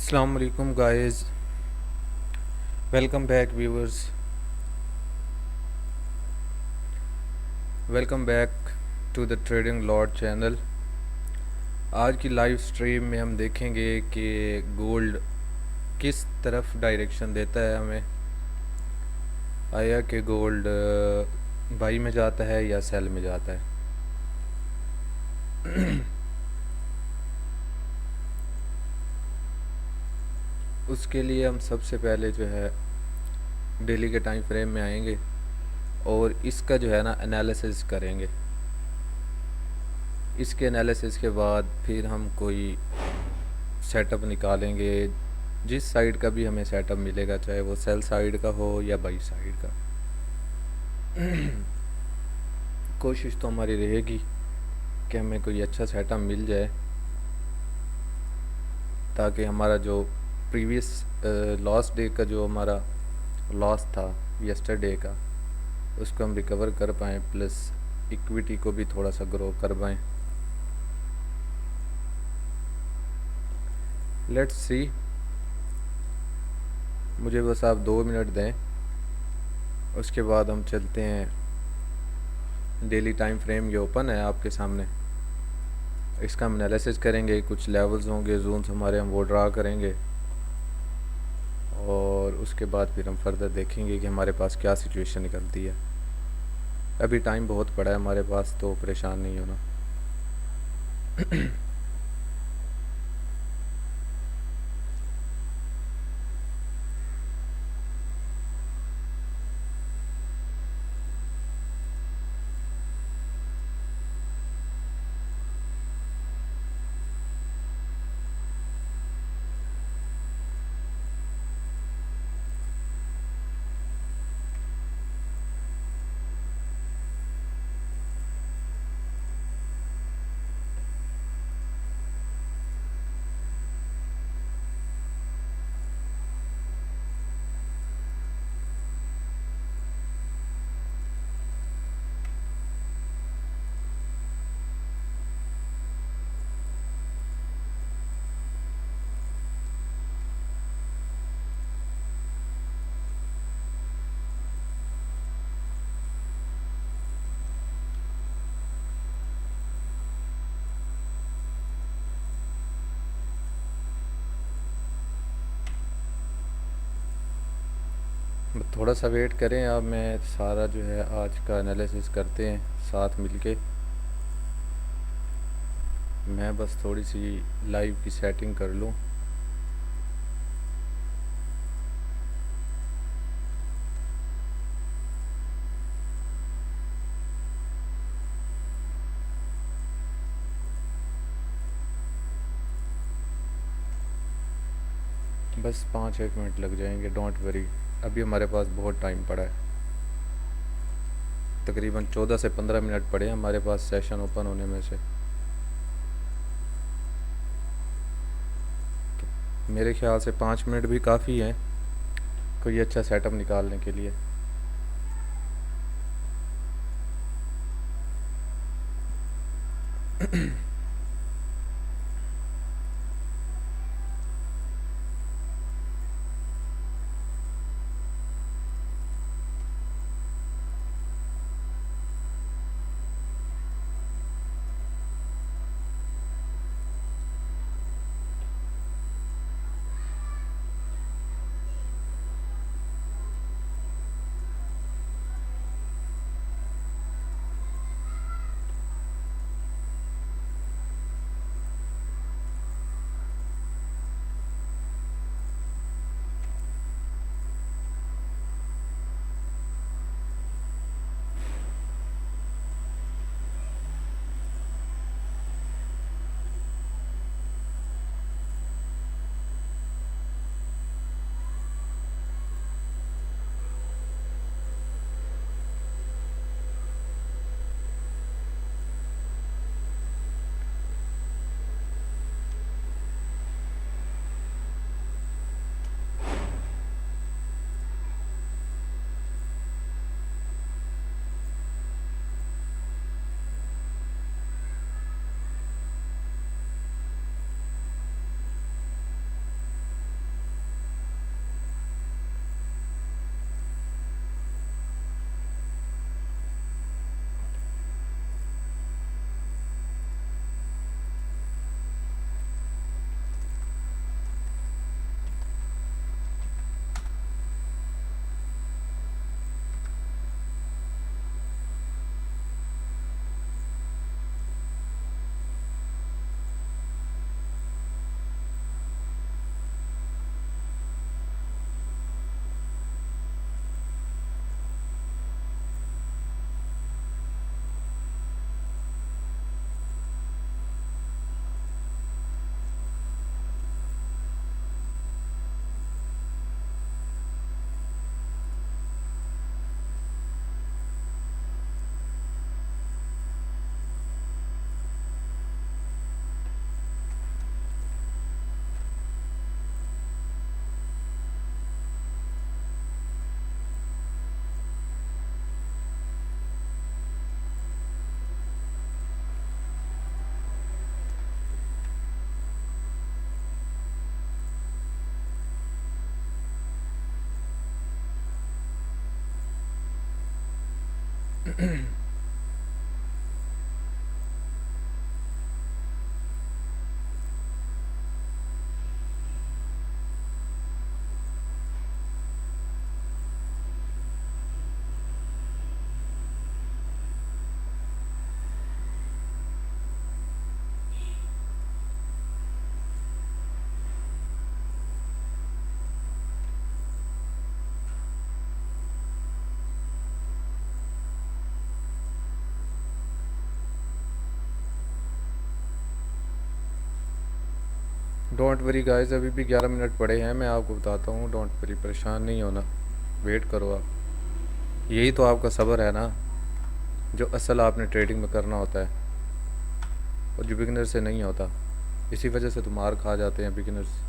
Assalamu alaikum guys, welcome back viewers, welcome back to the Trading Lord channel. आज की live stream में हम देखेंगे कि गोल्ड किस तरफ डायरेक्शन देता है हमें। आया कि गोल्ड बाई में जाता है या सेल में जाता है। उसके लिए हम सबसे पहले जो है डेली के टाइम फ्रेम में आएंगे और इसका जो है ना एनालिसिस करेंगे। इसके एनालिसिस के बाद फिर हम कोई सेटअप निकालेंगे, जिस साइड का भी हमें सेटअप मिलेगा, चाहे वो सेल साइड का हो या बाई साइड का। कोशिश तो हमारी रहेगी कि हमें कोई अच्छा सेटअप मिल जाए ताकि हमारा जो प्रीवियस लास्ट डे का जो हमारा लॉस था यस्टरडे का, उसको हम रिकवर कर पाएँ, प्लस इक्विटी को भी थोड़ा सा ग्रो कर पाएँ। Let's see. मुझे बस आप 2 मिनट दें, उसके बाद हम चलते हैं। डेली टाइम फ्रेम ये ओपन है आपके सामने। इसका हम एनालिसिस करेंगे, कुछ लेवल्स होंगे, जोन्स हमारे, हम वो ड्रा करेंगे और उसके बाद फिर हम फर्दर देखेंगे कि हमारे पास क्या सिचुएशन निकलती है। अभी टाइम बहुत पड़ा है हमारे पास, तो परेशान नहीं होना। थोड़ा सा वेट करें, अब मैं सारा जो है आज का एनालिसिस करते हैं साथ मिलके। मैं बस थोड़ी सी लाइव की सेटिंग कर लूँ। बस 5-1 मिनट लग जाएंगे, डोंट वरी। अभी हमारे पास बहुत टाइम पड़ा है, तकरीबन 14 से 15 मिनट पड़े हैं हमारे पास सेशन ओपन होने में से। तो मेरे ख्याल से 5 मिनट भी काफ़ी हैं कोई अच्छा सेटअप निकालने के लिए। डोंट वरी गाइस, अभी भी 11 मिनट पड़े हैं, मैं आपको बताता हूँ। डोंट वरी, परेशान नहीं होना, वेट करो आप। यही तो आपका सब्र है ना, जो असल आपने ट्रेडिंग में करना होता है और जो बिगिनर से नहीं होता। इसी वजह से तो मार खा जाते हैं बिगिनर्स।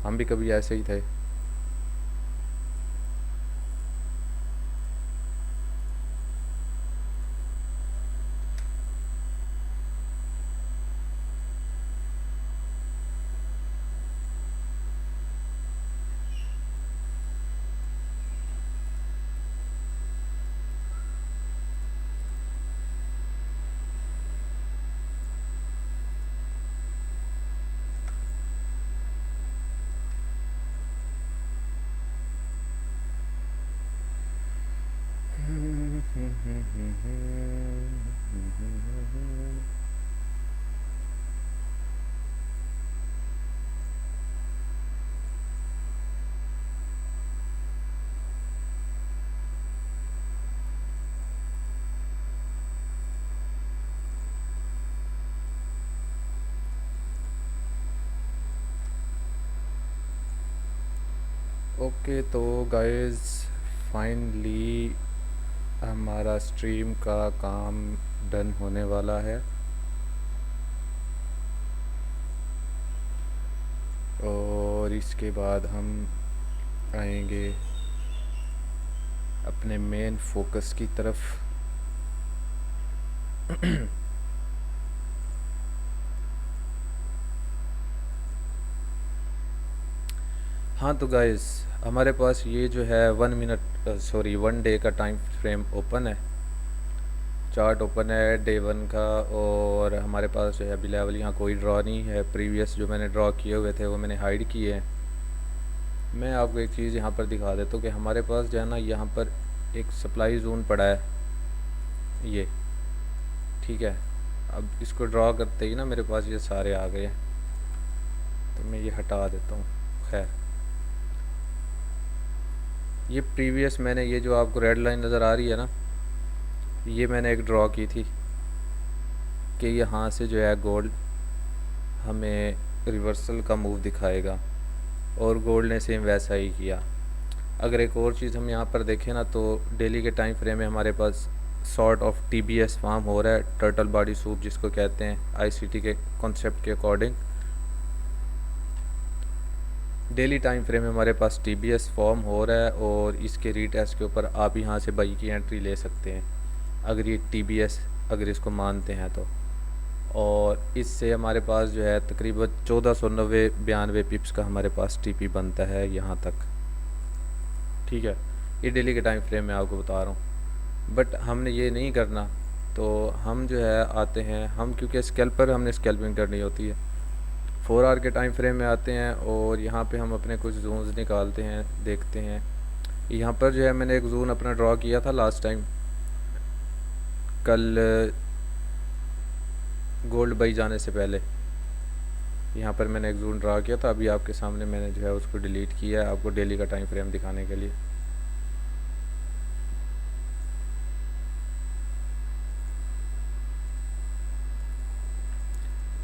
हम भी कभी ऐसे ही थे। ओके तो गाइस, फाइनली हमारा स्ट्रीम का काम डन होने वाला है और इसके बाद हम आएंगे अपने मेन फोकस की तरफ। हाँ तो गाइस, हमारे पास ये जो है 1 डे का टाइम फ्रेम ओपन है, चार्ट ओपन है डे 1 का। और हमारे पास जो है अभी लेवल यहाँ कोई ड्रॉ नहीं है। प्रीवियस जो मैंने ड्रॉ किए हुए थे वो मैंने हाइड किए हैं। मैं आपको एक चीज़ यहाँ पर दिखा देता हूँ कि हमारे पास जो है ना, यहाँ पर एक सप्लाई जोन पड़ा है ये, ठीक है। अब इसको ड्रॉ करते ही ना मेरे पास ये सारे आ गए हैं, तो मैं ये हटा देता हूँ। खैर, ये प्रीवियस मैंने ये जो आपको रेड लाइन नज़र आ रही है ना, ये मैंने एक ड्रॉ की थी कि यहाँ से जो है गोल्ड हमें रिवर्सल का मूव दिखाएगा, और गोल्ड ने सेम वैसा ही किया। अगर एक और चीज़ हम यहाँ पर देखें ना, तो डेली के टाइम फ्रेम में हमारे पास सॉर्ट ऑफ TBS फॉर्म हो रहा है, टर्टल बॉडी सूप जिसको कहते हैं ICT के कॉन्सेप्ट के अकॉर्डिंग। डेली टाइम फ्रेम में हमारे पास TBS फॉर्म हो रहा है और इसके रीटेस्ट के ऊपर आप यहाँ से बाई की एंट्री ले सकते हैं अगर ये TBS अगर इसको मानते हैं तो। और इससे हमारे पास जो है तकरीबन 1492 पिप्स का हमारे पास TP बनता है यहाँ तक, ठीक है। ये डेली के टाइम फ्रेम में आपको बता रहा हूँ, बट हमने ये नहीं करना। तो हम जो है आते हैं, हम क्योंकि स्कैल्पर हमने स्कैल्पिंग करनी होती है, 4 आवर के टाइम फ्रेम में आते हैं और यहाँ पे हम अपने कुछ जोन्स निकालते हैं, देखते हैं। यहाँ पर जो है मैंने एक जोन अपना ड्रॉ किया था लास्ट टाइम, कल गोल्ड बाई जाने से पहले यहाँ पर मैंने एक जोन ड्रा किया था। अभी आपके सामने मैंने जो है उसको डिलीट किया है आपको डेली का टाइम फ्रेम दिखाने के लिए।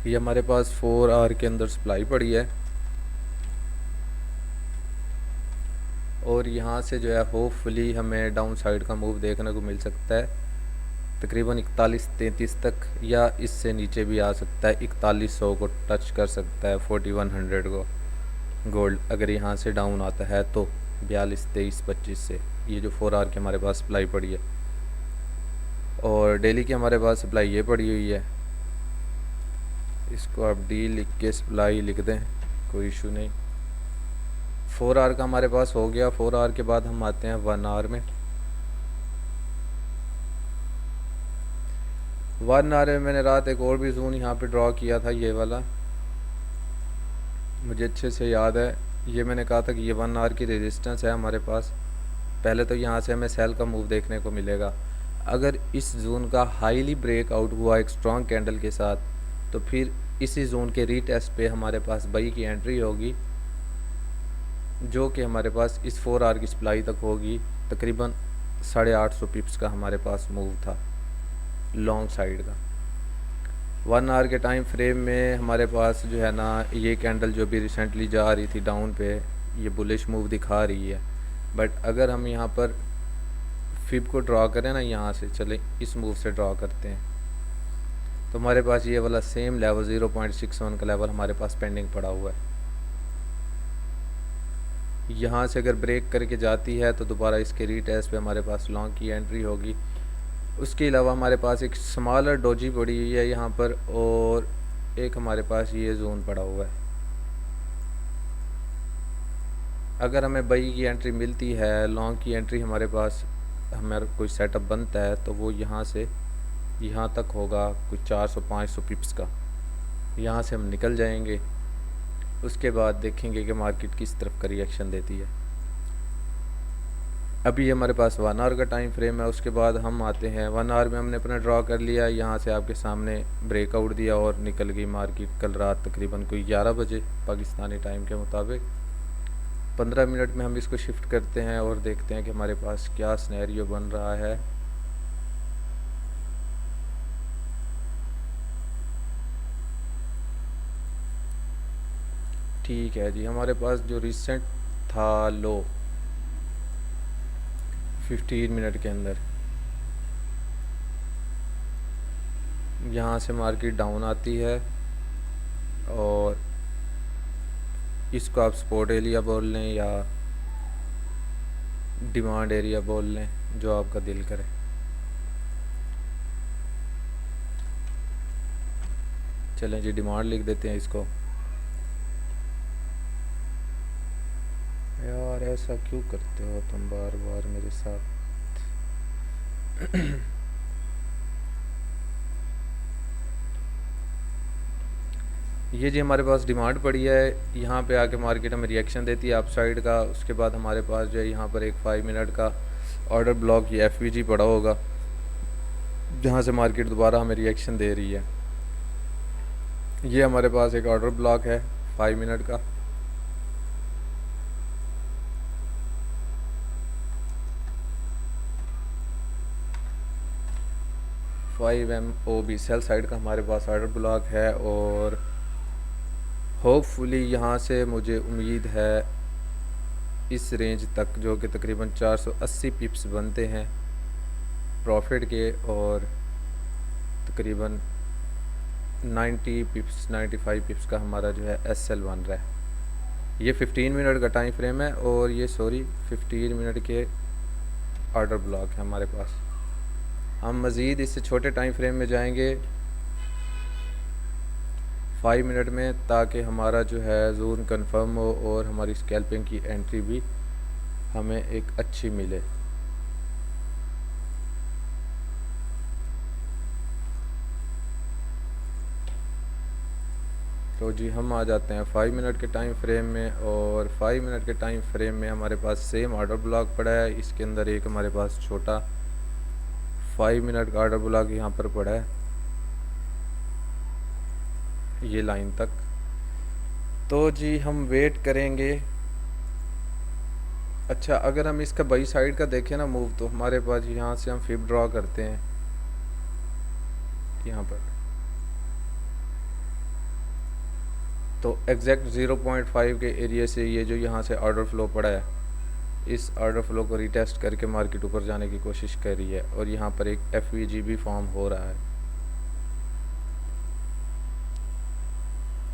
ये हमारे पास 4 आवर के अंदर सप्लाई पड़ी है और यहाँ से जो है होपफुली हमें डाउन साइड का मूव देखने को मिल सकता है तकरीबन 4133 तक, या इससे नीचे भी आ सकता है, 4100 को टच कर सकता है, 4100 को गोल्ड अगर यहाँ से डाउन आता है तो 42 23 25 से। ये जो 4 आवर की हमारे पास सप्लाई पड़ी है और डेली की हमारे पास सप्लाई ये पड़ी हुई है। इसको आप D लिख के सप्लाई लिख दें, कोई इशू नहीं। 4 आवर का हमारे पास हो गया। 4 आवर के बाद हम आते हैं 1 आवर में। 1 आवर में मैंने रात एक और भी जोन यहाँ पे ड्रॉ किया था, ये वाला मुझे अच्छे से याद है। ये मैंने कहा था कि ये 1 आवर की रेजिस्टेंस है हमारे पास। पहले तो यहाँ से हमें सेल का मूव देखने को मिलेगा। अगर इस जोन का हाईली ब्रेकआउट हुआ एक स्ट्रॉन्ग कैंडल के साथ, तो फिर इसी जोन के रीटेस्ट पे हमारे पास बाई की एंट्री होगी, जो कि हमारे पास इस 4 आवर की सप्लाई तक होगी। तकरीबन 850 पिप्स का हमारे पास मूव था लॉन्ग साइड का। 1 आवर के टाइम फ्रेम में हमारे पास जो है ना, ये कैंडल जो भी रिसेंटली जा रही थी डाउन पे, ये बुलिश मूव दिखा रही है। बट अगर हम यहाँ पर फिब को ड्रॉ करें ना, यहाँ से चले इस मूव से ड्रॉ करते हैं, तो हमारे पास ये वाला सेम लेवल 0.61 का लेवल हमारे पास पेंडिंग पड़ा हुआ है। यहाँ से अगर ब्रेक करके जाती है तो दोबारा इसके रीटेस्ट पे हमारे पास लॉन्ग की एंट्री होगी। उसके अलावा हमारे पास एक स्मॉलर डोजी पड़ी हुई है यहाँ पर, और एक हमारे पास ये जोन पड़ा हुआ है। अगर हमें बाई की एंट्री मिलती है, लॉन्ग की एंट्री हमारे पास हमारा कोई सेटअप बनता है, तो वो यहाँ से यहाँ तक होगा कुछ 400-500 पिप्स का। यहाँ से हम निकल जाएंगे। उसके बाद देखेंगे कि मार्केट किस तरफ का रिएक्शन देती है। अभी ये हमारे पास 1 आवर का टाइम फ्रेम है। उसके बाद हम आते हैं 1 आवर में हमने अपना ड्रॉ कर लिया, यहाँ से आपके सामने ब्रेकआउट दिया और निकल गई मार्केट कल रात तकरीबन कोई 11 बजे पाकिस्तानी टाइम के मुताबिक। 15 मिनट में हम इसको शिफ्ट करते हैं और देखते हैं कि हमारे पास क्या सिनेरियो बन रहा है। ठीक है जी, हमारे पास जो रिसेंट था लो 15 मिनट के अंदर, यहाँ से मार्केट डाउन आती है और इसको आप सपोर्ट एरिया बोल लें या डिमांड एरिया बोल लें, जो आपका दिल करे। चलें जी, डिमांड लिख देते हैं इसको। यार ऐसा क्यों करते हो तुम बार बार मेरे साथ। ये जी हमारे पास डिमांड पड़ी है, यहाँ पे आके मार्केट हमें रिएक्शन देती है अप साइड का। उसके बाद हमारे पास जो है यहाँ पर एक 5 मिनट का ऑर्डर ब्लॉक, ये एफवीजी पड़ा होगा, जहाँ से मार्केट दोबारा हमें रिएक्शन दे रही है। ये हमारे पास एक ऑर्डर ब्लॉक है 5 मिनट का। MOB सेल साइड का हमारे पास ऑर्डर ब्लॉक है, और होपफुली यहाँ से मुझे उम्मीद है इस रेंज तक, जो कि तकरीबन 480 पिप्स बनते हैं प्रॉफिट के, और तकरीबन 90 पिप्स 95 पिप्स का हमारा जो है SL बन रहा है। ये 15 मिनट का टाइम फ्रेम है, और ये 15 मिनट के ऑर्डर ब्लॉक है हमारे पास। हम मज़ीद इससे छोटे टाइम फ्रेम में जाएंगे 5 मिनट में, ताकि हमारा जो है जोन कंफर्म हो और हमारी स्कैल्पिंग की एंट्री भी हमें एक अच्छी मिले। तो जी हम आ जाते हैं 5 मिनट के टाइम फ्रेम में, और 5 मिनट के टाइम फ्रेम में हमारे पास सेम ऑर्डर ब्लॉक पड़ा है। इसके अंदर एक हमारे पास छोटा 5 मिनट का ऑर्डर ब्लॉक यहाँ पर पड़ा है, ये लाइन तक। तो जी हम वेट करेंगे। अच्छा, अगर हम इसका बाई साइड का देखें ना मूव, तो हमारे पास यहाँ से हम फिब ड्रॉ करते हैं यहाँ पर, तो एग्जैक्ट 0.5 के एरिया से ये जो यहाँ से ऑर्डर फ्लो पड़ा है, इस ऑर्डर फ्लो को रिटेस्ट करके मार्केट ऊपर जाने की कोशिश कर रही है, और यहाँ पर एक एफवीजी भी फॉर्म हो रहा है।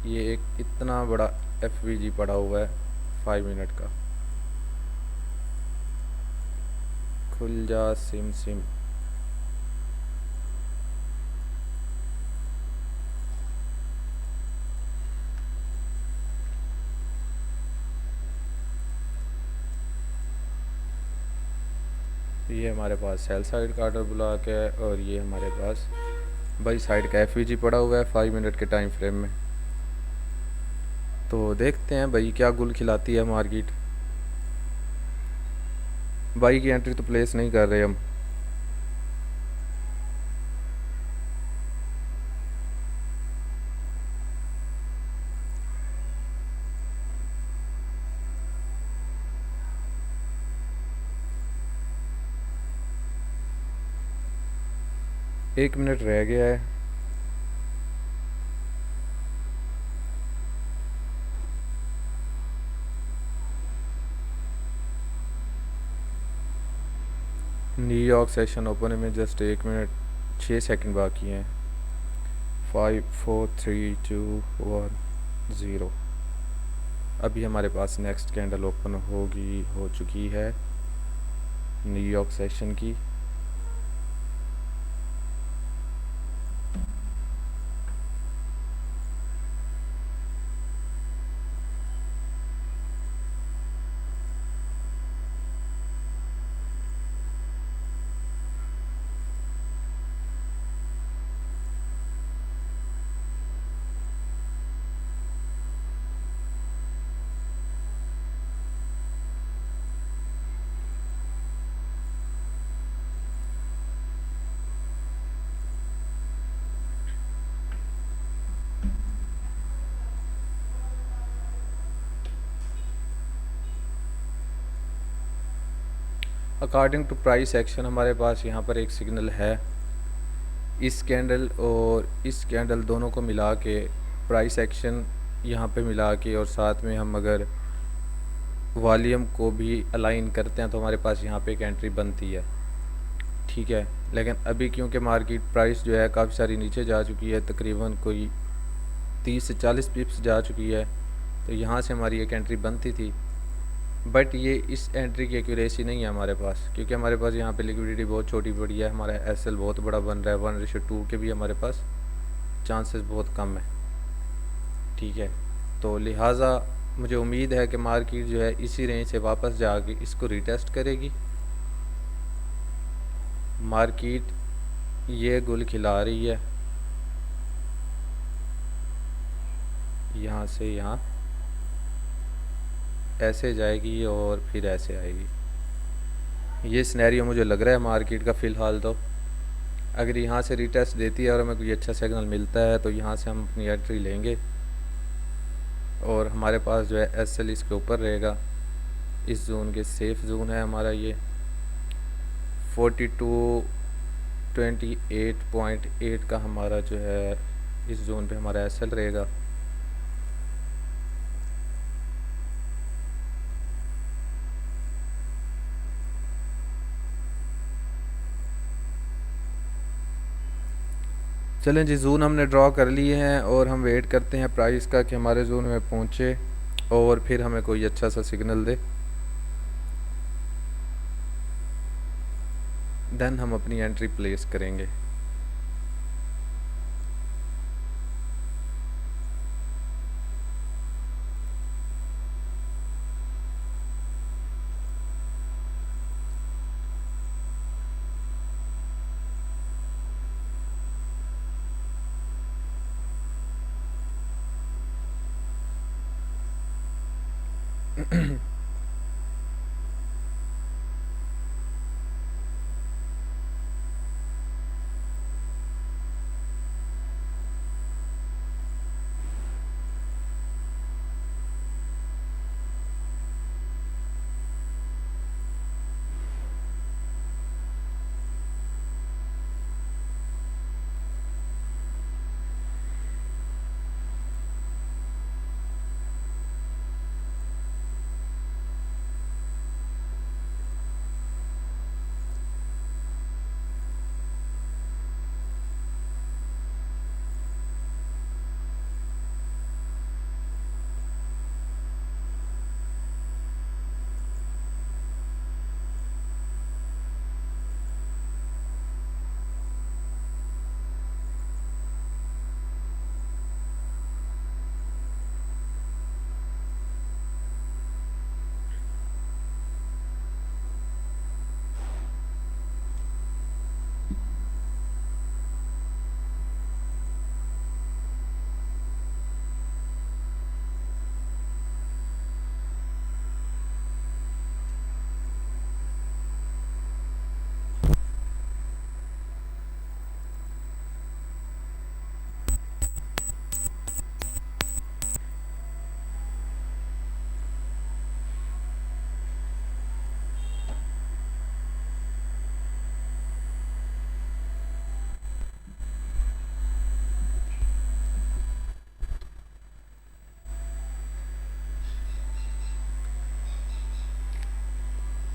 ये एक इतना बड़ा एफवीजी पड़ा हुआ है 5 मिनट का। खुल जा सिम सिम। ये हमारे पास सेल साइड का ऑर्डर ब्लॉक है, और ये हमारे पास भाई साइड का एफ पड़ा हुआ है 5 मिनट के टाइम फ्रेम में। तो देखते हैं भाई क्या गुल खिलाती है मार्केट। बाई की एंट्री तो प्लेस नहीं कर रहे हम। एक मिनट रह गया है। न्यूयॉर्क सेशन ओपन में जस्ट 1 मिनट 6 सेकंड बाकी हैं। 5 4 3 2 1 0। अभी हमारे पास नेक्स्ट कैंडल ओपन हो चुकी है न्यूयॉर्क सेशन की। अकॉर्डिंग टू प्राइस एक्शन हमारे पास यहाँ पर एक सिग्नल है। इस कैंडल और इस कैंडल दोनों को मिला के प्राइस एक्शन यहाँ पे मिला के और साथ में हम अगर वॉल्यूम को भी अलाइन करते हैं तो हमारे पास यहाँ पे एक एंट्री बनती है। ठीक है, लेकिन अभी क्योंकि मार्केट प्राइस जो है काफ़ी सारी नीचे जा चुकी है, तकरीबन कोई 30 से 40 पिप्स जा चुकी है, तो यहाँ से हमारी एक एंट्री बनती थी। बट ये इस एंट्री की एक्यूरेसी नहीं है हमारे पास, क्योंकि हमारे पास यहाँ पे लिक्विडिटी बहुत छोटी पड़ी है। हमारा एसएल बहुत बड़ा बन रहा है, 1:2 के भी हमारे पास चांसेस बहुत कम है। ठीक है, तो लिहाजा मुझे उम्मीद है कि मार्केट जो है इसी रेंज से वापस जाके इसको रिटेस्ट करेगी। मार्केट ये गुल खिला रही है, यहाँ से यहाँ ऐसे जाएगी और फिर ऐसे आएगी। ये सिनेरियो मुझे लग रहा है मार्केट का फ़िलहाल। तो अगर यहाँ से रिटेस्ट देती है और हमें कोई अच्छा सिग्नल मिलता है तो यहाँ से हम अपनी एंट्री लेंगे और हमारे पास जो है एसएल इसके ऊपर रहेगा। इस जोन के सेफ जोन है हमारा ये 4228.8 का हमारा जो है इस जोन पे हमारा एसएल रहेगा। चलें जी, जोन हमने ड्रॉ कर लिए हैं और हम वेट करते हैं प्राइस का कि हमारे जोन में पहुँचे और फिर हमें कोई अच्छा सा सिग्नल दे, देन हम अपनी एंट्री प्लेस करेंगे।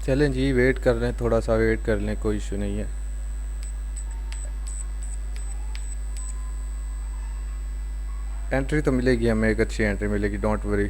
चलें जी, वेट कर लें, थोड़ा सा वेट कर लें, कोई इशू नहीं है। एंट्री तो मिलेगी हमें, एक अच्छी एंट्री मिलेगी, डोंट वरी।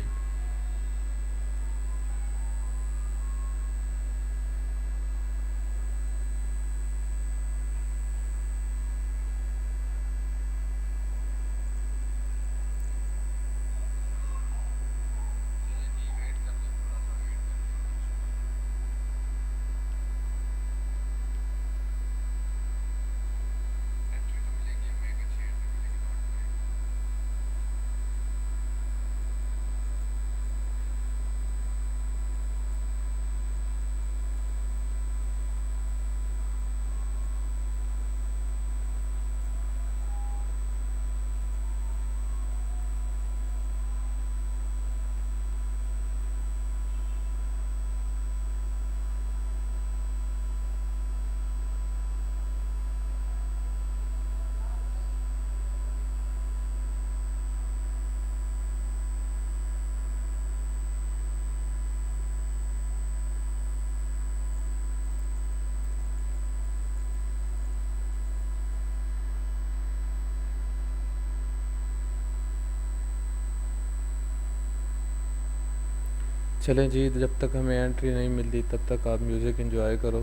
चलें जी, जब तक हमें एंट्री नहीं मिलती तब तक आप म्यूज़िक एंजॉय करो,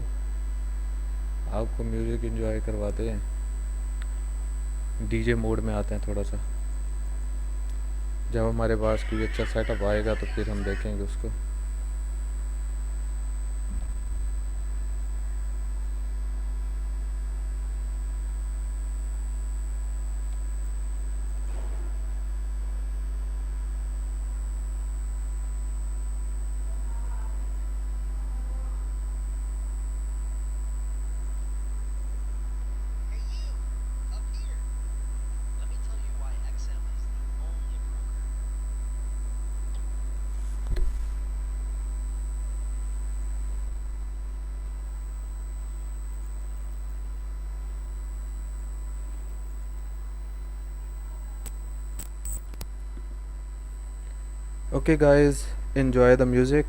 आपको म्यूज़िक एंजॉय करवाते हैं। डीजे मोड में आते हैं थोड़ा सा। जब हमारे पास कोई अच्छा सेटअप आएगा तो फिर हम देखेंगे उसको। Hey you, up here. Let me tell you why XM is the only broker. Okay guys, enjoy the music.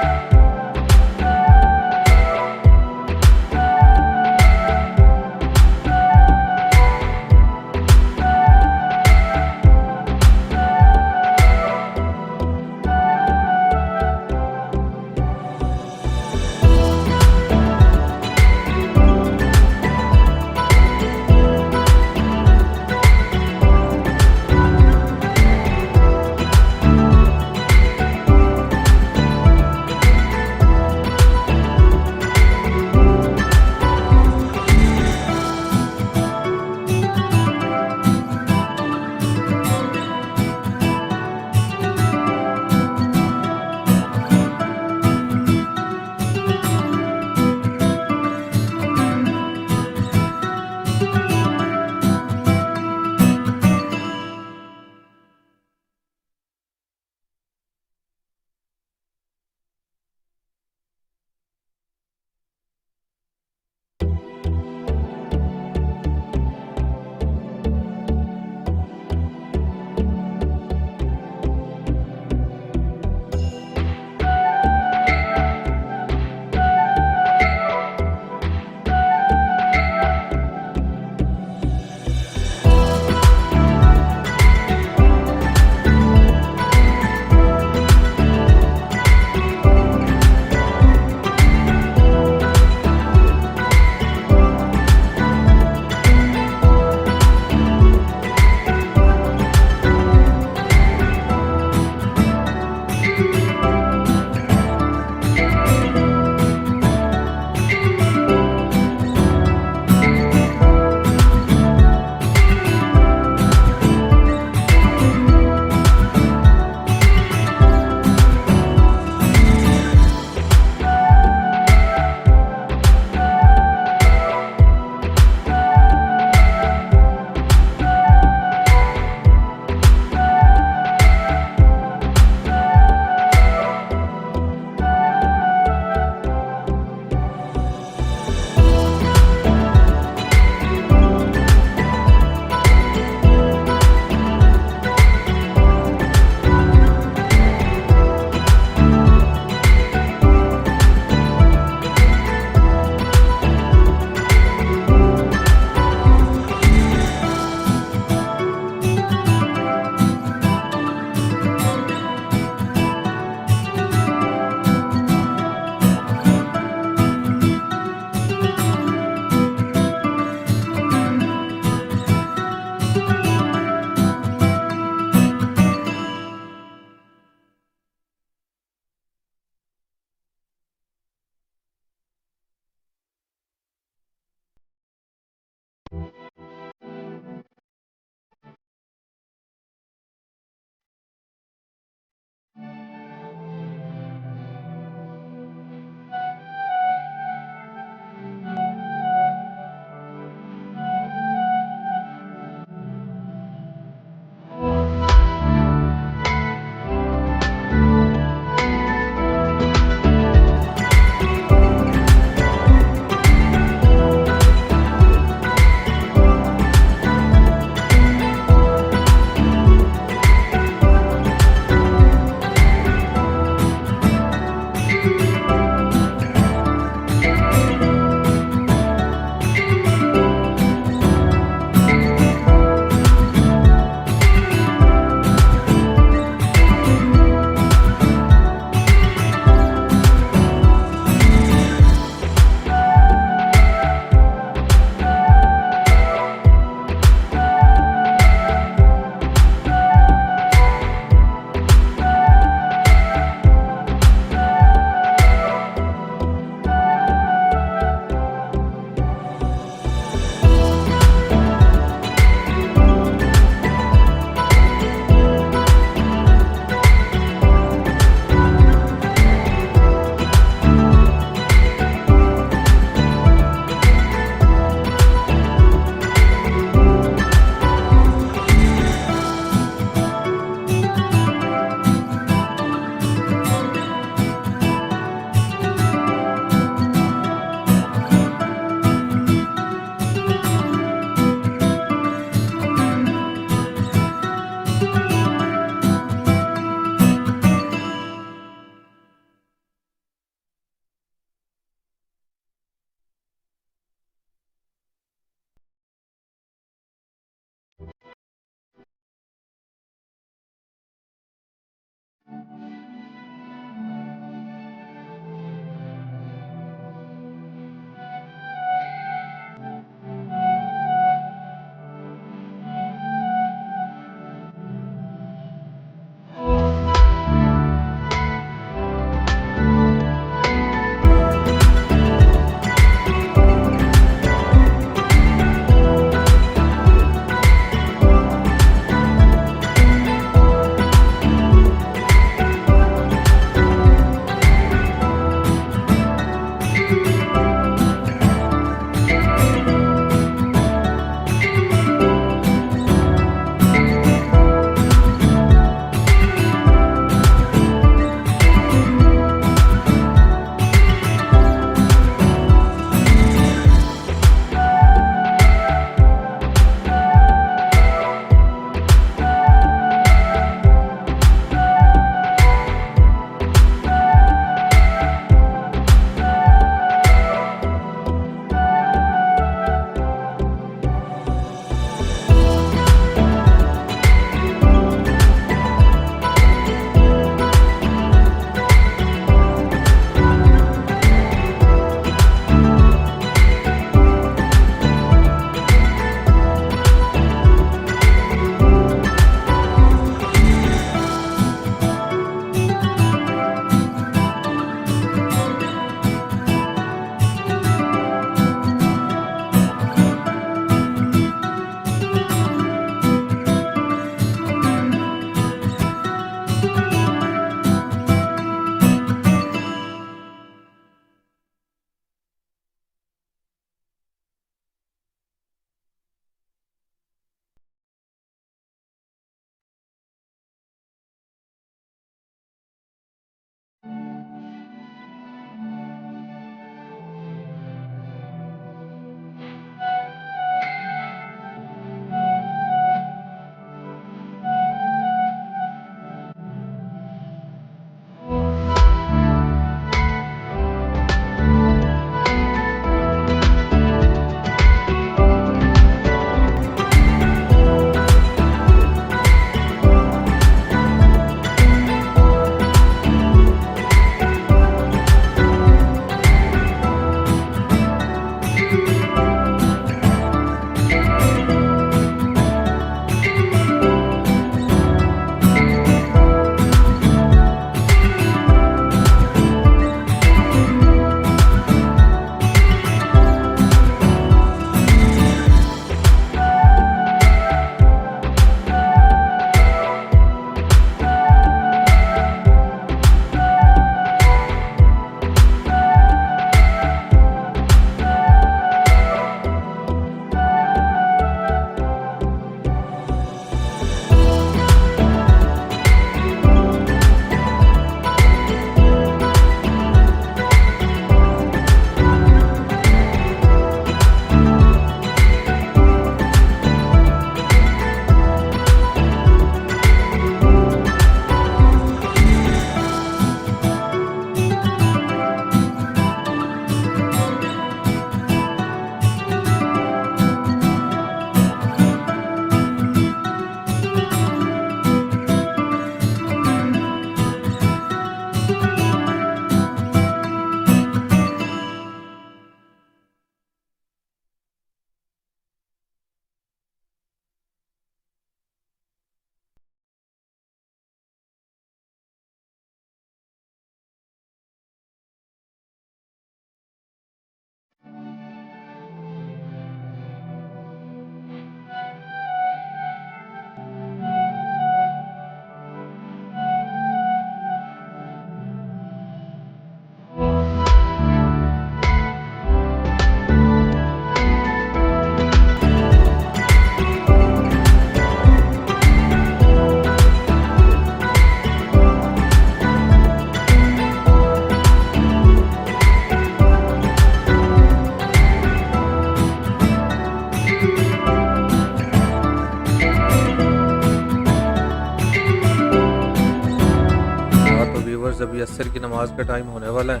अभी असर की नमाज़ का टाइम होने वाला है,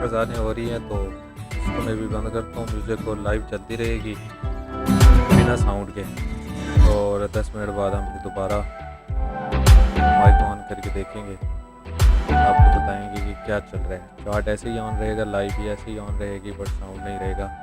अज़ानें हो रही हैं, तो इसको मैं भी बंद करता हूँ। म्यूज़िक और लाइव चलती रहेगी बिना साउंड के, और 10 मिनट बाद हम फिर दोबारा माइक ऑन करके देखेंगे, आपको बताएंगे कि क्या चल रहा है। चार्ट ऐसे ही ऑन रहेगा, लाइव भी ऐसे ही ऑन रहेगी, बट साउंड नहीं रहेगा।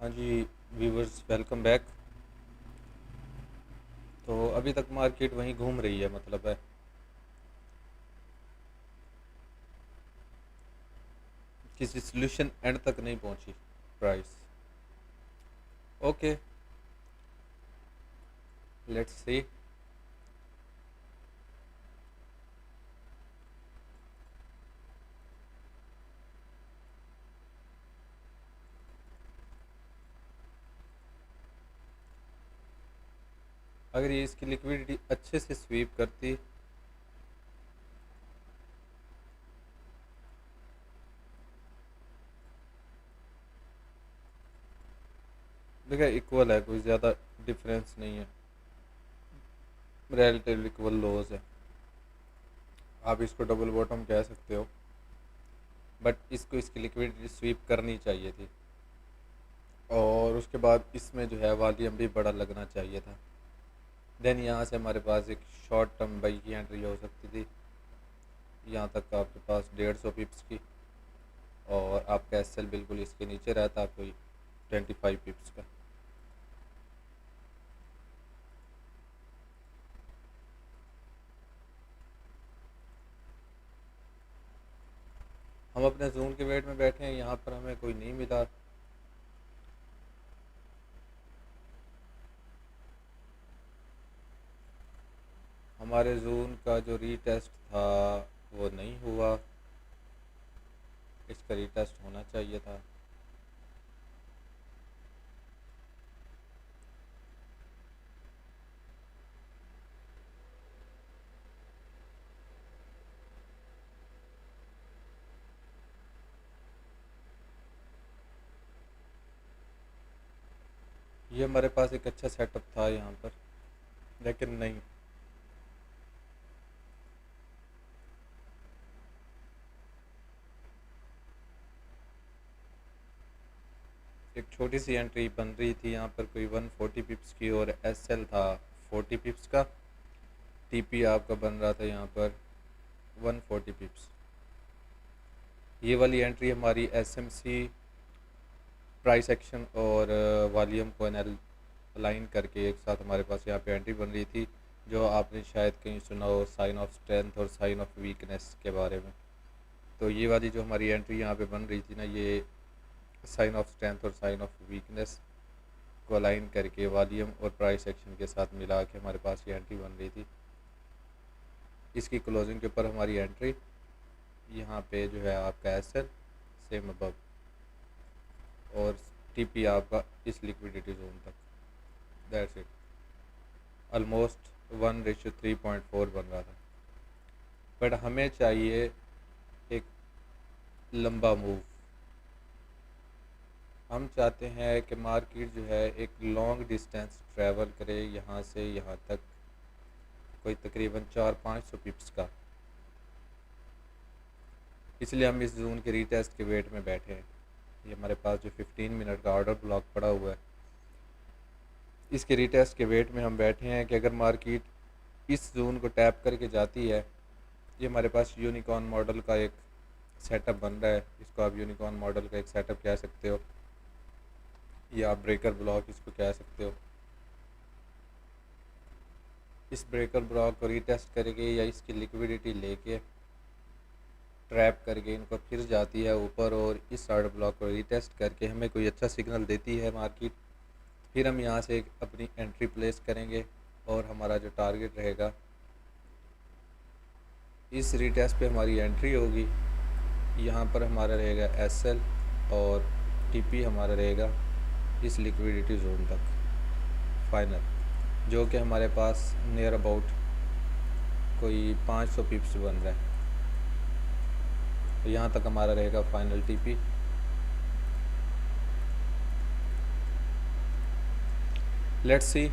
हाँ जी व्यूवर्स, वेलकम बैक। तो अभी तक मार्केट वहीं घूम रही है, मतलब है किसी सोल्यूशन एंड तक नहीं पहुंची प्राइस। Okay, let's see. अगर ये इसकी लिक्विडिटी अच्छे से स्वीप करती, देखिए इक्वल है, कोई ज़्यादा डिफरेंस नहीं है, रिलेटिव इक्वल लोज है। आप इसको डबल बॉटम कह सकते हो, बट इसको इसकी लिक्विडिटी स्वीप करनी चाहिए थी, और उसके बाद इसमें जो है वॉल्यूम भी बड़ा लगना चाहिए था। देन यहाँ से हमारे पास एक शॉर्ट टर्म बाई की एंट्री हो सकती थी, यहाँ तक आपके पास 150 पिप्स की, और आपका एस बिल्कुल इसके नीचे रहता कोई 25 पिप्स का। हम अपने जोन के वेट में बैठे हैं, यहाँ पर हमें कोई नहीं मिला। हमारे जोन का जो रीटेस्ट था वो नहीं हुआ, इसका रीटेस्ट होना चाहिए था। ये हमारे पास एक अच्छा सेटअप था यहाँ पर, लेकिन नहीं। एक छोटी सी एंट्री बन रही थी यहाँ पर कोई 140 पिप्स की, और एसएल था 40 पिप्स का। टीपी आपका बन रहा था यहाँ पर 140 पिप्स। ये वाली एंट्री हमारी एसएमसी प्राइस एक्शन और वॉल्यूम को अलाइन करके एक साथ हमारे पास यहाँ पे एंट्री बन रही थी, जो आपने शायद कहीं सुना हो, साइन ऑफ स्ट्रेंथ और साइन ऑफ वीकनेस के बारे में। तो ये वाली जो हमारी एंट्री यहाँ पे बन रही थी ना, ये साइन ऑफ स्ट्रेंथ और साइन ऑफ वीकनेस को अलाइन करके वॉल्यूम और प्राइस एक्शन के साथ मिला के हमारे पास ये एंट्री बन रही थी। इसकी क्लोजिंग के ऊपर हमारी एंट्री यहाँ पे जो है आपका एसएल सेम अबव, और टीपी आपका इस लिक्विडिटी जोन तक। दैट्स इट, ऑलमोस्ट 1:3.4 बन रहा था, बट हमें चाहिए एक लंबा मूव। हम चाहते हैं कि मार्केट जो है एक लॉन्ग डिस्टेंस ट्रैवल करे, यहाँ से यहाँ तक कोई तकरीबन 400-500 पिप्स का। इसलिए हम इस जोन के रीटेस्ट के वेट में बैठे हैं। ये हमारे पास जो 15 मिनट का ऑर्डर ब्लॉक पड़ा हुआ है, इसके रीटेस्ट के वेट में हम बैठे हैं कि अगर मार्केट इस जोन को टैप करके जाती है। ये हमारे पास यूनिकॉर्न मॉडल का एक सेटअप बन रहा है, इसको आप यूनिकॉर्न मॉडल का एक सेटअप कह सकते हो, या आप ब्रेकर ब्लॉक इसको कह सकते हो। इस ब्रेकर ब्लॉक को रीटेस्ट करके या इसकी लिक्विडिटी लेके ट्रैप करके इनको फिर जाती है ऊपर, और इस ऑर्डर ब्लॉक को रीटेस्ट करके हमें कोई अच्छा सिग्नल देती है मार्केट, फिर हम यहाँ से अपनी एंट्री प्लेस करेंगे, और हमारा जो टारगेट रहेगा इस रीटेस्ट पे हमारी एंट्री होगी। यहाँ पर हमारा रहेगा एसएल, और टीपी हमारा रहेगा इस लिक्विडिटी जोन तक फाइनल, जो कि हमारे पास नियर अबाउट कोई 500 पिप्स बन रहा है। तो यहाँ तक हमारा रहेगा फाइनल टीपी। लेट्स सी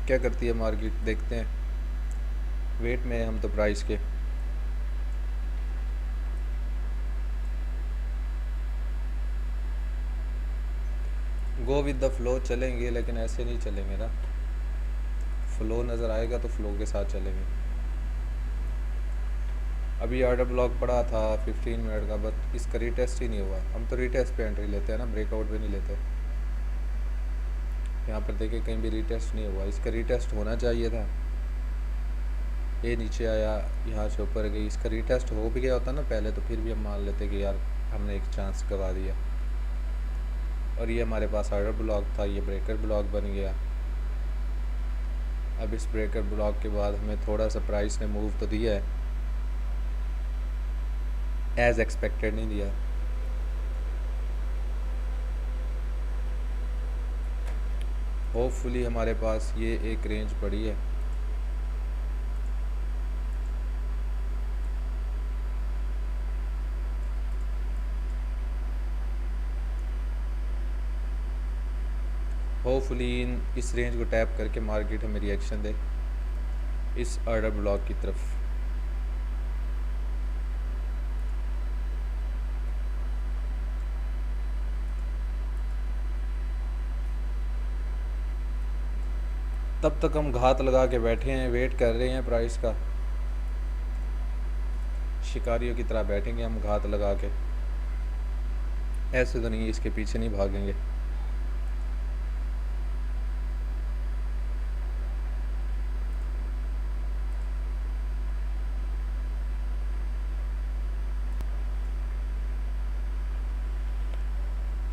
क्या करती है मार्केट, देखते हैं। वेट में हम तो प्राइस के। गो विद द फ्लो चलेंगे, लेकिन ऐसे नहीं चलेंगे ना। फ्लो नज़र आएगा तो फ्लो के साथ चलेंगे। अभी ऑर्डर ब्लॉक पड़ा था 15 मिनट का, बट इसका रीटेस्ट ही नहीं हुआ। हम तो रीटेस्ट पे एंट्री लेते हैं ना, ब्रेकआउट भी नहीं लेते। यहाँ पर देखिए कहीं भी रीटेस्ट नहीं हुआ, इसका रीटेस्ट होना चाहिए था। ये नीचे आया, यहाँ से ऊपर गई, इसका रीटेस्ट हो भी गया होता ना पहले तो फिर भी हम मान लेते कि यार हमने एक चांस गवा दिया। और ये हमारे पास ऑर्डर ब्लॉक था, ये ब्रेकर ब्लॉक बन गया। अब इस ब्रेकर ब्लॉक के बाद हमें थोड़ा सा प्राइस ने मूव तो दिया है, एज एक्सपेक्टेड नहीं दिया। होपफुली हमारे पास ये एक रेंज पड़ी है। होपफुली इस रेंज को टैप करके मार्केट हमें रिएक्शन दे इस ऑर्डर ब्लॉक की तरफ। तब तक हम घात लगा के बैठे हैं, वेट कर रहे हैं प्राइस का। शिकारियों की तरह बैठेंगे हम घात लगा के, ऐसे तो नहीं इसके पीछे नहीं भागेंगे।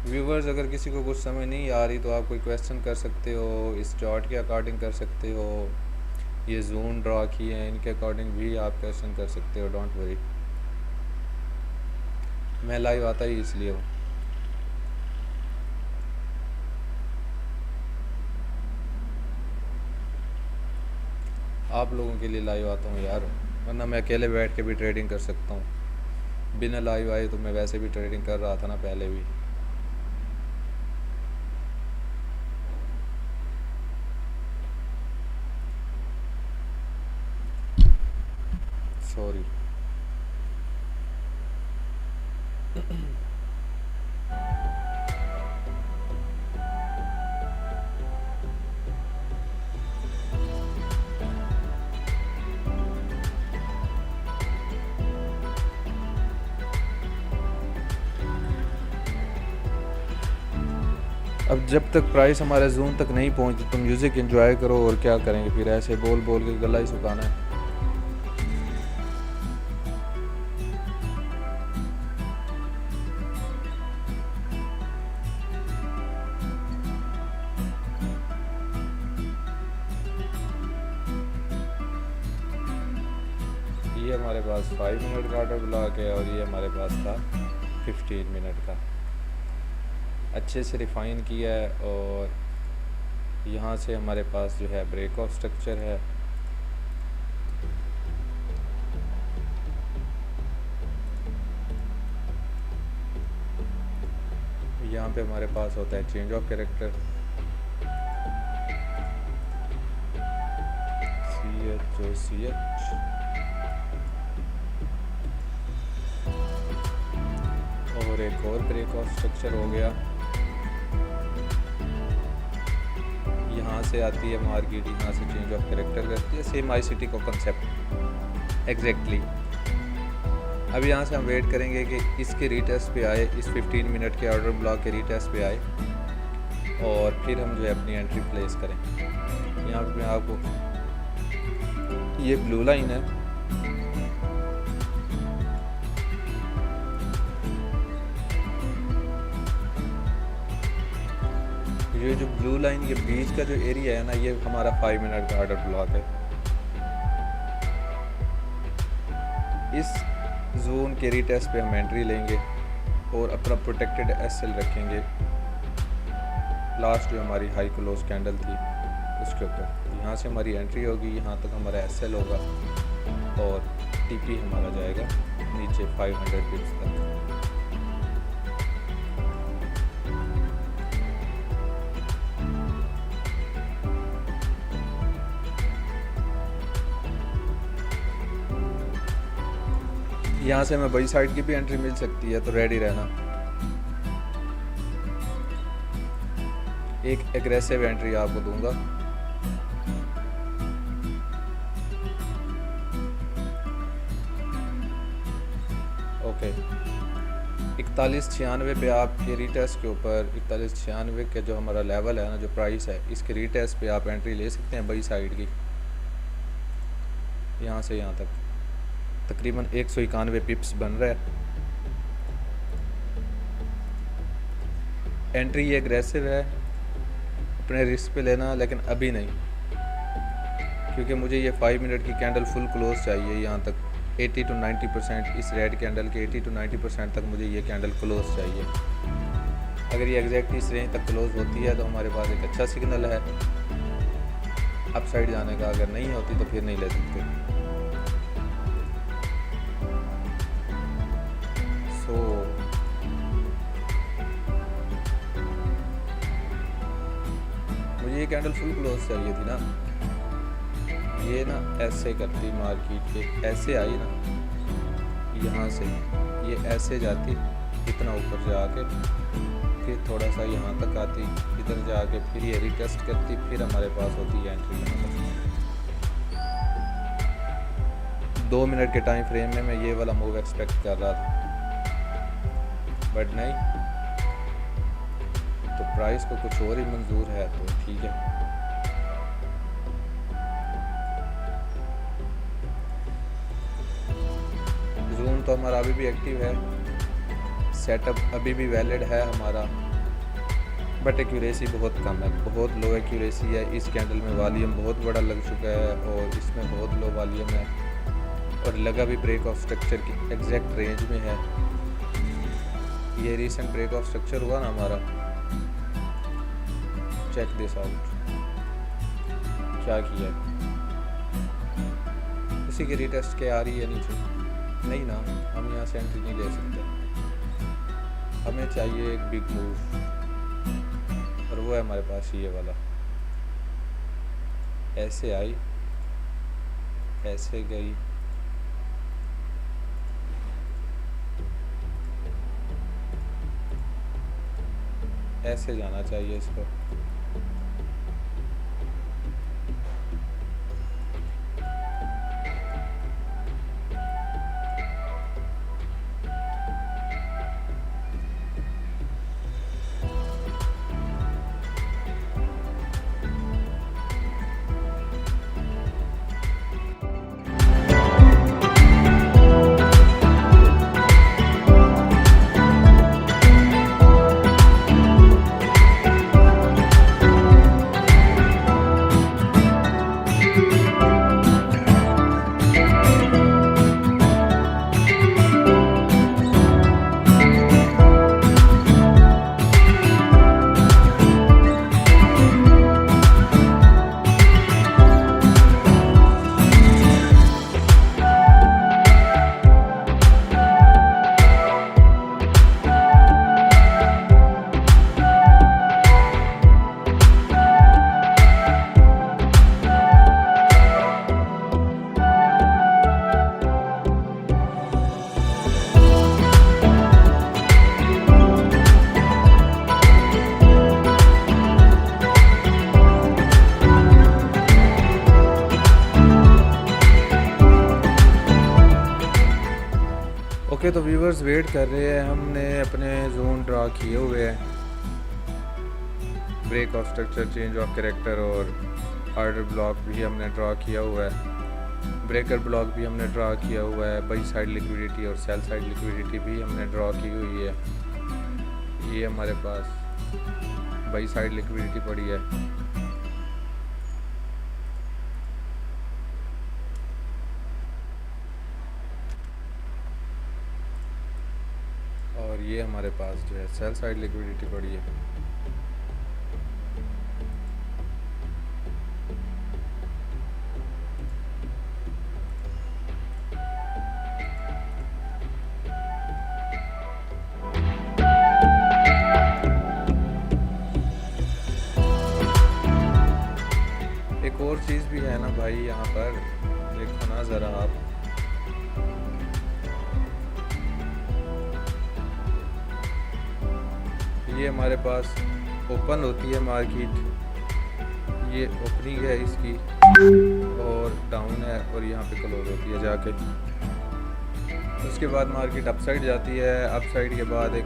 व्यूवर्स, अगर किसी को कुछ समझ नहीं आ रही तो आप कोई क्वेश्चन कर सकते हो, इस चार्ट के अकॉर्डिंग कर सकते हो, ये जोन ड्रा किए हैं इनके अकॉर्डिंग भी आप क्वेश्चन कर सकते हो। डोंट वरी, मैं लाइव आता ही इसलिए हूँ। आप लोगों के लिए लाइव आता हूँ यार, वरना मैं अकेले बैठ के भी ट्रेडिंग कर सकता हूँ। बिना लाइव आए तो मैं वैसे भी ट्रेडिंग कर रहा था ना पहले भी। सॉरी। अब जब तक प्राइस हमारे जोन तक नहीं पहुंचती तो म्यूज़िक एंजॉय करो, और क्या करेंगे फिर, ऐसे बोल बोल के गला ही सुखाना है। ये हमारे पास 5 मिनट का ऑर्डर ब्लॉक है और ये हमारे पास था 15 मिनट का। अच्छे से रिफ़ाइन किया है और यहाँ से हमारे पास जो है ब्रेक ऑफ स्ट्रक्चर है। यहाँ पे हमारे पास होता है चेंज ऑफ कैरेक्टर, CH और एक और ब्रेक ऑफ स्ट्रक्चर हो गया। यहाँ से आती है मार्केट, यहाँ से चेंज ऑफ कैरेक्टर करती है, सेम ICT को कंसेप्ट एग्जैक्टली। अब यहाँ से हम वेट करेंगे कि इसके रीटेस्ट पे आए, इस 15 मिनट के ऑर्डर ब्लॉक के रीटेस्ट पे आए और फिर हम जो है अपनी एंट्री प्लेस करें। यहाँ पे आपको ये ब्लू लाइन है, ये जो ब्लू लाइन के बीच का जो एरिया है ना, ये हमारा 5 मिनट का ऑर्डर ब्लॉक है। इस जोन के रीटेस्ट पे हम एंट्री लेंगे और अपना प्रोटेक्टेड SL रखेंगे। लास्ट जो हमारी हाई क्लोज कैंडल थी उसके ऊपर, यहाँ से हमारी एंट्री होगी, यहाँ तक हमारा SL होगा और TP हमारा जाएगा नीचे 500 पिप्स तक। यहाँ से हमें बाई साइड की भी एंट्री मिल सकती है, तो रेडी रहना। एक एग्रेसिव एंट्री आपको दूंगा। ओके, एक 4196 पे आपके रीटेस्ट के ऊपर 4196 के जो हमारा लेवल है ना, जो प्राइस है, इसके रीटेस्ट पे आप एंट्री ले सकते हैं बाई साइड की, यहाँ से यहाँ तक तकरीबन 191 पिप्स बन रहा है। एंट्री ये एग्रेसिव है, अपने रिस्क पे लेना, लेकिन अभी नहीं, क्योंकि मुझे ये 5 मिनट की कैंडल फुल क्लोज चाहिए। यहाँ तक 80 to 90%, इस रेड कैंडल के 80 to 90% तक मुझे ये कैंडल क्लोज चाहिए। अगर ये एग्जैक्ट इस रेंज तक क्लोज होती है तो हमारे पास एक अच्छा सिग्नल है अप साइड जाने का। अगर नहीं होती तो फिर नहीं ले सकते। मुझे ये कैंडल फुल क्लोज चाहिए थी ना, ये ना ऐसे करती मार्केट के, ऐसे आई ना, यहाँ से ये ऐसे जाती इतना ऊपर जाके, फिर थोड़ा सा यहाँ तक आती, इधर जाके फिर ये रिटेस्ट करती, फिर हमारे पास होती है एंट्री नंबर। 2 मिनट के टाइम फ्रेम में मैं ये वाला मूव एक्सपेक्ट कर रहा था, बट नहीं, तो प्राइस को कुछ और ही मंजूर है, तो ठीक है। जून तो हमारा अभी भी एक्टिव है, सेटअप अभी भी वैलिड है हमारा, बट एक्यूरेसी बहुत कम है, बहुत लो एक्यूरेसी है। इस कैंडल में वॉल्यूम बहुत बड़ा लग चुका है और इसमें बहुत लो वॉल्यूम है, और लगा भी ब्रेक ऑफ स्ट्रक्चर की एग्जैक्ट रेंज में है। ये रिसेंट ब्रेक ऑफ स्ट्रक्चर हुआ ना हमारा, चेक दिस आउट, क्या किया है, उसी के रिटेस्ट के आ रही है नीचे, नहीं ना, हम यहाँ से एंट्री नहीं ले सकते, हमें चाहिए एक बिग मूव, और वो है हमारे पास ये वाला। ऐसे आई, ऐसे गई, ऐसे जाना चाहिए इसको। ओके, तो व्यूवर्स वेट कर रहे हैं, हमने अपने जोन ड्रा किए हुए हैं, break of structure, change of character और ऑर्डर ब्लॉक भी हमने ड्रा किया हुआ है, ब्रेकर ब्लॉक भी हमने ड्रा किया हुआ है, बाई साइड लिक्विडिटी और सेल साइड लिक्विडिटी भी हमने ड्रा की हुई है। ये हमारे पास बाई साइड लिक्विडिटी पड़ी है, और ये हमारे पास जो है सेल साइड लिक्विडिटी पड़ी है। एक और चीज़ भी है ना भाई, यहाँ पर देखो ना ज़रा आप, ये हमारे पास ओपन होती है मार्केट, ये ओपनिंग है इसकी और डाउन है, और यहाँ पे क्लोज होती है जाके। उसके बाद मार्केट अप साइड जाती है। अप साइड के बाद एक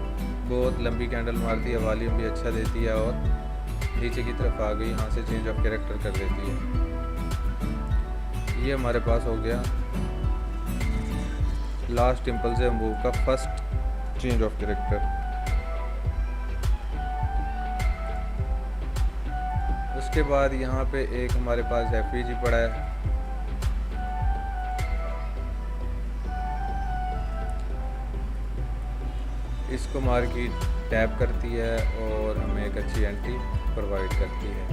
बहुत लंबी कैंडल मारती है, वॉल्यूम भी अच्छा देती है और नीचे की तरफ आ गई, यहाँ से चेंज ऑफ कैरेक्टर कर देती है। ये हमारे पास हो गया लास्ट इम्पल्सिव मूव का फर्स्ट चेंज ऑफ कैरेक्टर। उसके बाद यहाँ पे एक हमारे पास एफवीजी पड़ा है। इसको मार्केट टैप करती है और हमें एक अच्छी एंट्री प्रोवाइड करती है।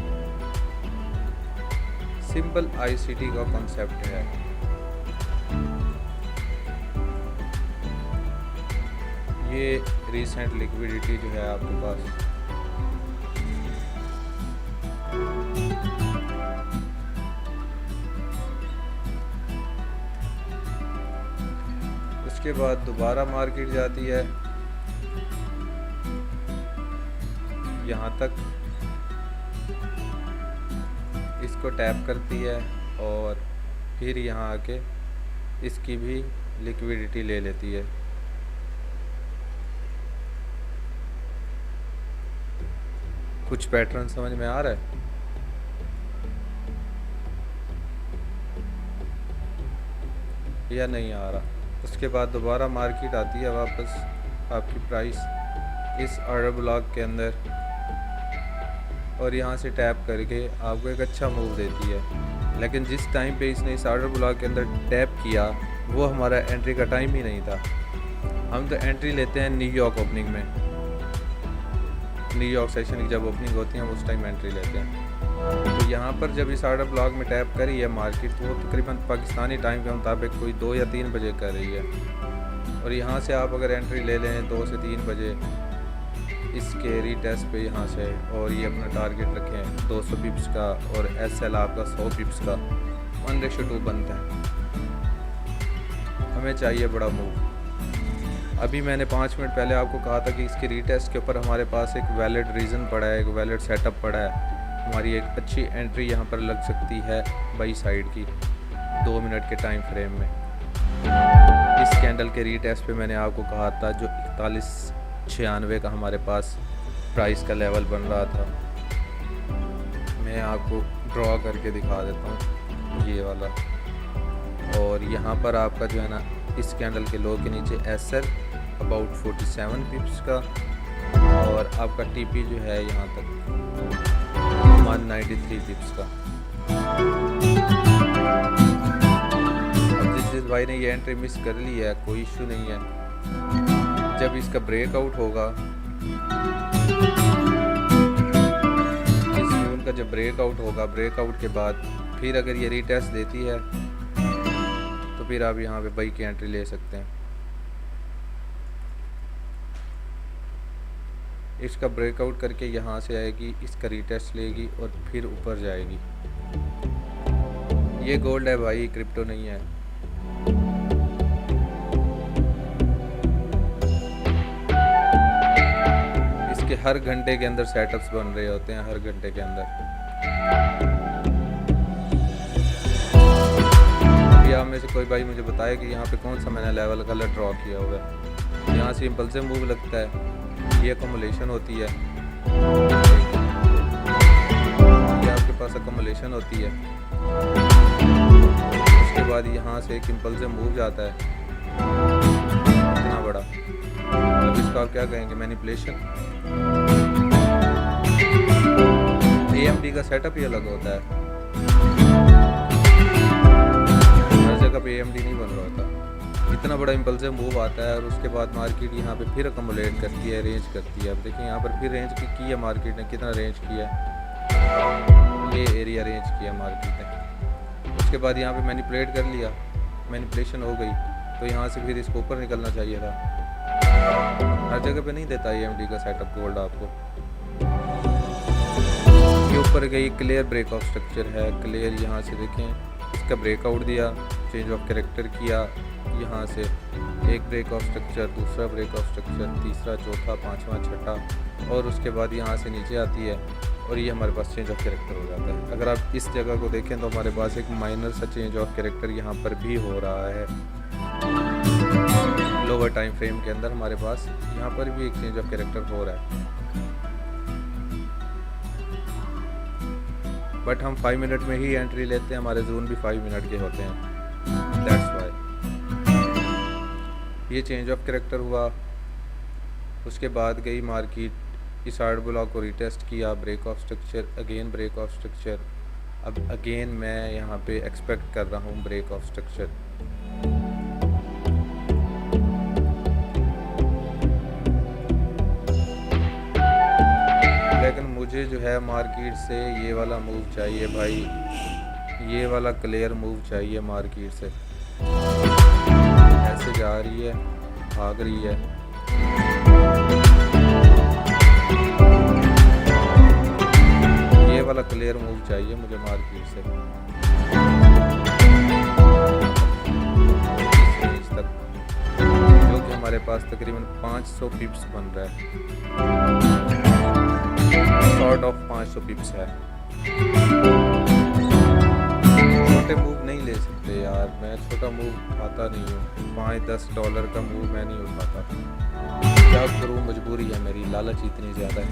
सिंपल आईसीटी का कॉन्सेप्ट है। ये रीसेंट लिक्विडिटी जो है आपके पास, उसके बाद दोबारा मार्केट जाती है यहाँ तक, इसको टैप करती है और फिर यहाँ आके इसकी भी लिक्विडिटी ले लेती है। कुछ पैटर्न समझ में आ रहा है? या नहीं आ रहा? उसके बाद दोबारा मार्केट आती है वापस, आपकी प्राइस इस ऑर्डर ब्लॉक के अंदर, और यहाँ से टैप करके आपको एक अच्छा मूव देती है। लेकिन जिस टाइम पे इसने इस ऑर्डर ब्लॉक के अंदर टैप किया वो हमारा एंट्री का टाइम ही नहीं था। हम तो एंट्री लेते हैं न्यूयॉर्क ओपनिंग में, न्यूयॉर्क सेशन की जब ओपनिंग होती है उस टाइम एंट्री लेते हैं। तो यहाँ पर जब इस ऑर्डर ब्लॉक में टैप करी है मार्केट, तो वो तकरीबन पाकिस्तानी टाइम के मुताबिक कोई 2 या 3 बजे कर रही है। और यहाँ से आप अगर एंट्री ले लें 2 से 3 बजे इसके रीटेस्ट पे यहाँ से, और ये अपना टारगेट रखें 200 पिप्स का और एसएल आपका 100 पिप्स का, 1:2 बनता है। हमें चाहिए बड़ा मूव। अभी मैंने 5 मिनट पहले आपको कहा था कि इसके रीटेस्ट के ऊपर हमारे पास एक वैलिड रीज़न पड़ा है, एक वैलिड सेटअप पड़ा है। हमारी एक अच्छी एंट्री यहाँ पर लग सकती है बाई साइड की 2 मिनट के टाइम फ्रेम में। इस कैंडल के रीटेस्ट पे मैंने आपको कहा था जो 4196 का हमारे पास प्राइस का लेवल बन रहा था। मैं आपको ड्रॉ करके दिखा देता हूँ ये वाला। और यहाँ पर आपका जो है ना इस कैंडल के लो के नीचे एसएल अबाउट 47 पिप्स का, और आपका टीपी जो है यहाँ तक 193 पिप्स का। अब जिस भाई ने ये एंट्री मिस कर ली है कोई इशू नहीं है। जब इसका ब्रेकआउट होगा, इस जून का जब ब्रेकआउट होगा, ब्रेकआउट के बाद फिर अगर ये रीटेस्ट देती है तो फिर आप यहाँ पे बाई की एंट्री ले सकते हैं। इसका ब्रेकआउट करके यहाँ से आएगी, इसका रीटेस्ट लेगी और फिर ऊपर जाएगी। ये गोल्ड है भाई, क्रिप्टो नहीं है। इसके हर घंटे के अंदर सेटअप्स बन रहे होते हैं, हर घंटे के अंदर। अभी आप में से कोई भाई मुझे बताए कि यहाँ पे कौन सा मैंने लेवल कलर ड्रॉ किया हुआ है। यहाँ से इम्पल्सिव मूव लगता है, ये अकोमोलेशन होती है, ये आपके पास अकोमोलेशन होती है। उसके बाद यहाँ से एक इम्पल्सिव मूव जाता है इतना बड़ा, अब इसको आप क्या कहेंगे? मैनिपुलेशन। AMD का सेटअप ही अलग होता है, हर जगह पे AMD नहीं बन रहा होता। इतना बड़ा इम्पल्सिव मूव आता है और उसके बाद मार्केट यहाँ पे फिर अकोमोलेट करती है, रेंज करती है। अब देखिए यहाँ पर फिर रेंज की है मार्केट ने, कितना रेंज किया है, ये एरिया रेंज किया मार्केट ने। उसके बाद यहाँ पे मैनिपुलेट कर लिया, मैनिपुलेशन हो गई, तो यहाँ से फिर इसको ऊपर निकलना चाहिए था। हर जगह पे नहीं देता AMD का सेटअप गोल्ड आपको। ये ऊपर गई, क्लियर ब्रेकआउट स्ट्रक्चर है, क्लियर। यहाँ से देखें इसका ब्रेकआउट दिया, चेंज ऑफ कैरेक्टर किया, यहाँ से एक ब्रेकआउट स्ट्रक्चर, दूसरा ब्रेकआउट स्ट्रक्चर, तीसरा, चौथा, पांचवा, छठा, और उसके बाद यहाँ से नीचे आती है और ये हमारे पास चेंज ऑफ कैरेक्टर हो जाता है। अगर आप इस जगह को देखें तो हमारे पास एक माइनर सा चेंज ऑफ कैरेक्टर यहाँ पर भी हो रहा है। लोअर टाइम फ्रेम के अंदर हमारे पास यहाँ पर भी एक चेंज ऑफ कैरेक्टर हो रहा है, बट हम 5 मिनट में ही एंट्री लेते हैं, हमारे जोन भी 5 मिनट के होते हैं, दैट्स वाई ये चेंज ऑफ कैरेक्टर हुआ। उसके बाद गई मार्केट, इस हार्ड ब्लॉक को रिटेस्ट किया, break of structure, again break of structure. अब अगेन मैं यहाँ पे एक्सपेक्ट कर रहा हूँ ब्रेक ऑफ स्ट्रक्चर। लेकिन मुझे जो है मार्केट से ये वाला मूव चाहिए भाई, ये वाला क्लियर मूव चाहिए मार्केट से। ऐसे जा रही है, भाग रही है, ये वाला क्लियर मूव चाहिए मुझे मार्केट से इस रेंज तक, जो कि हमारे पास तकरीबन 500 पिप्स बन रहा है, शॉर्ट ऑफ 500 पिप्स है। छोटे मूव नहीं ले सकते यार, मैं छोटा मूव उठाता नहीं हूँ, $5-10 का मूव मैं नहीं उठाता, क्या करूँ, मजबूरी है मेरी, लालच इतनी ज़्यादा है।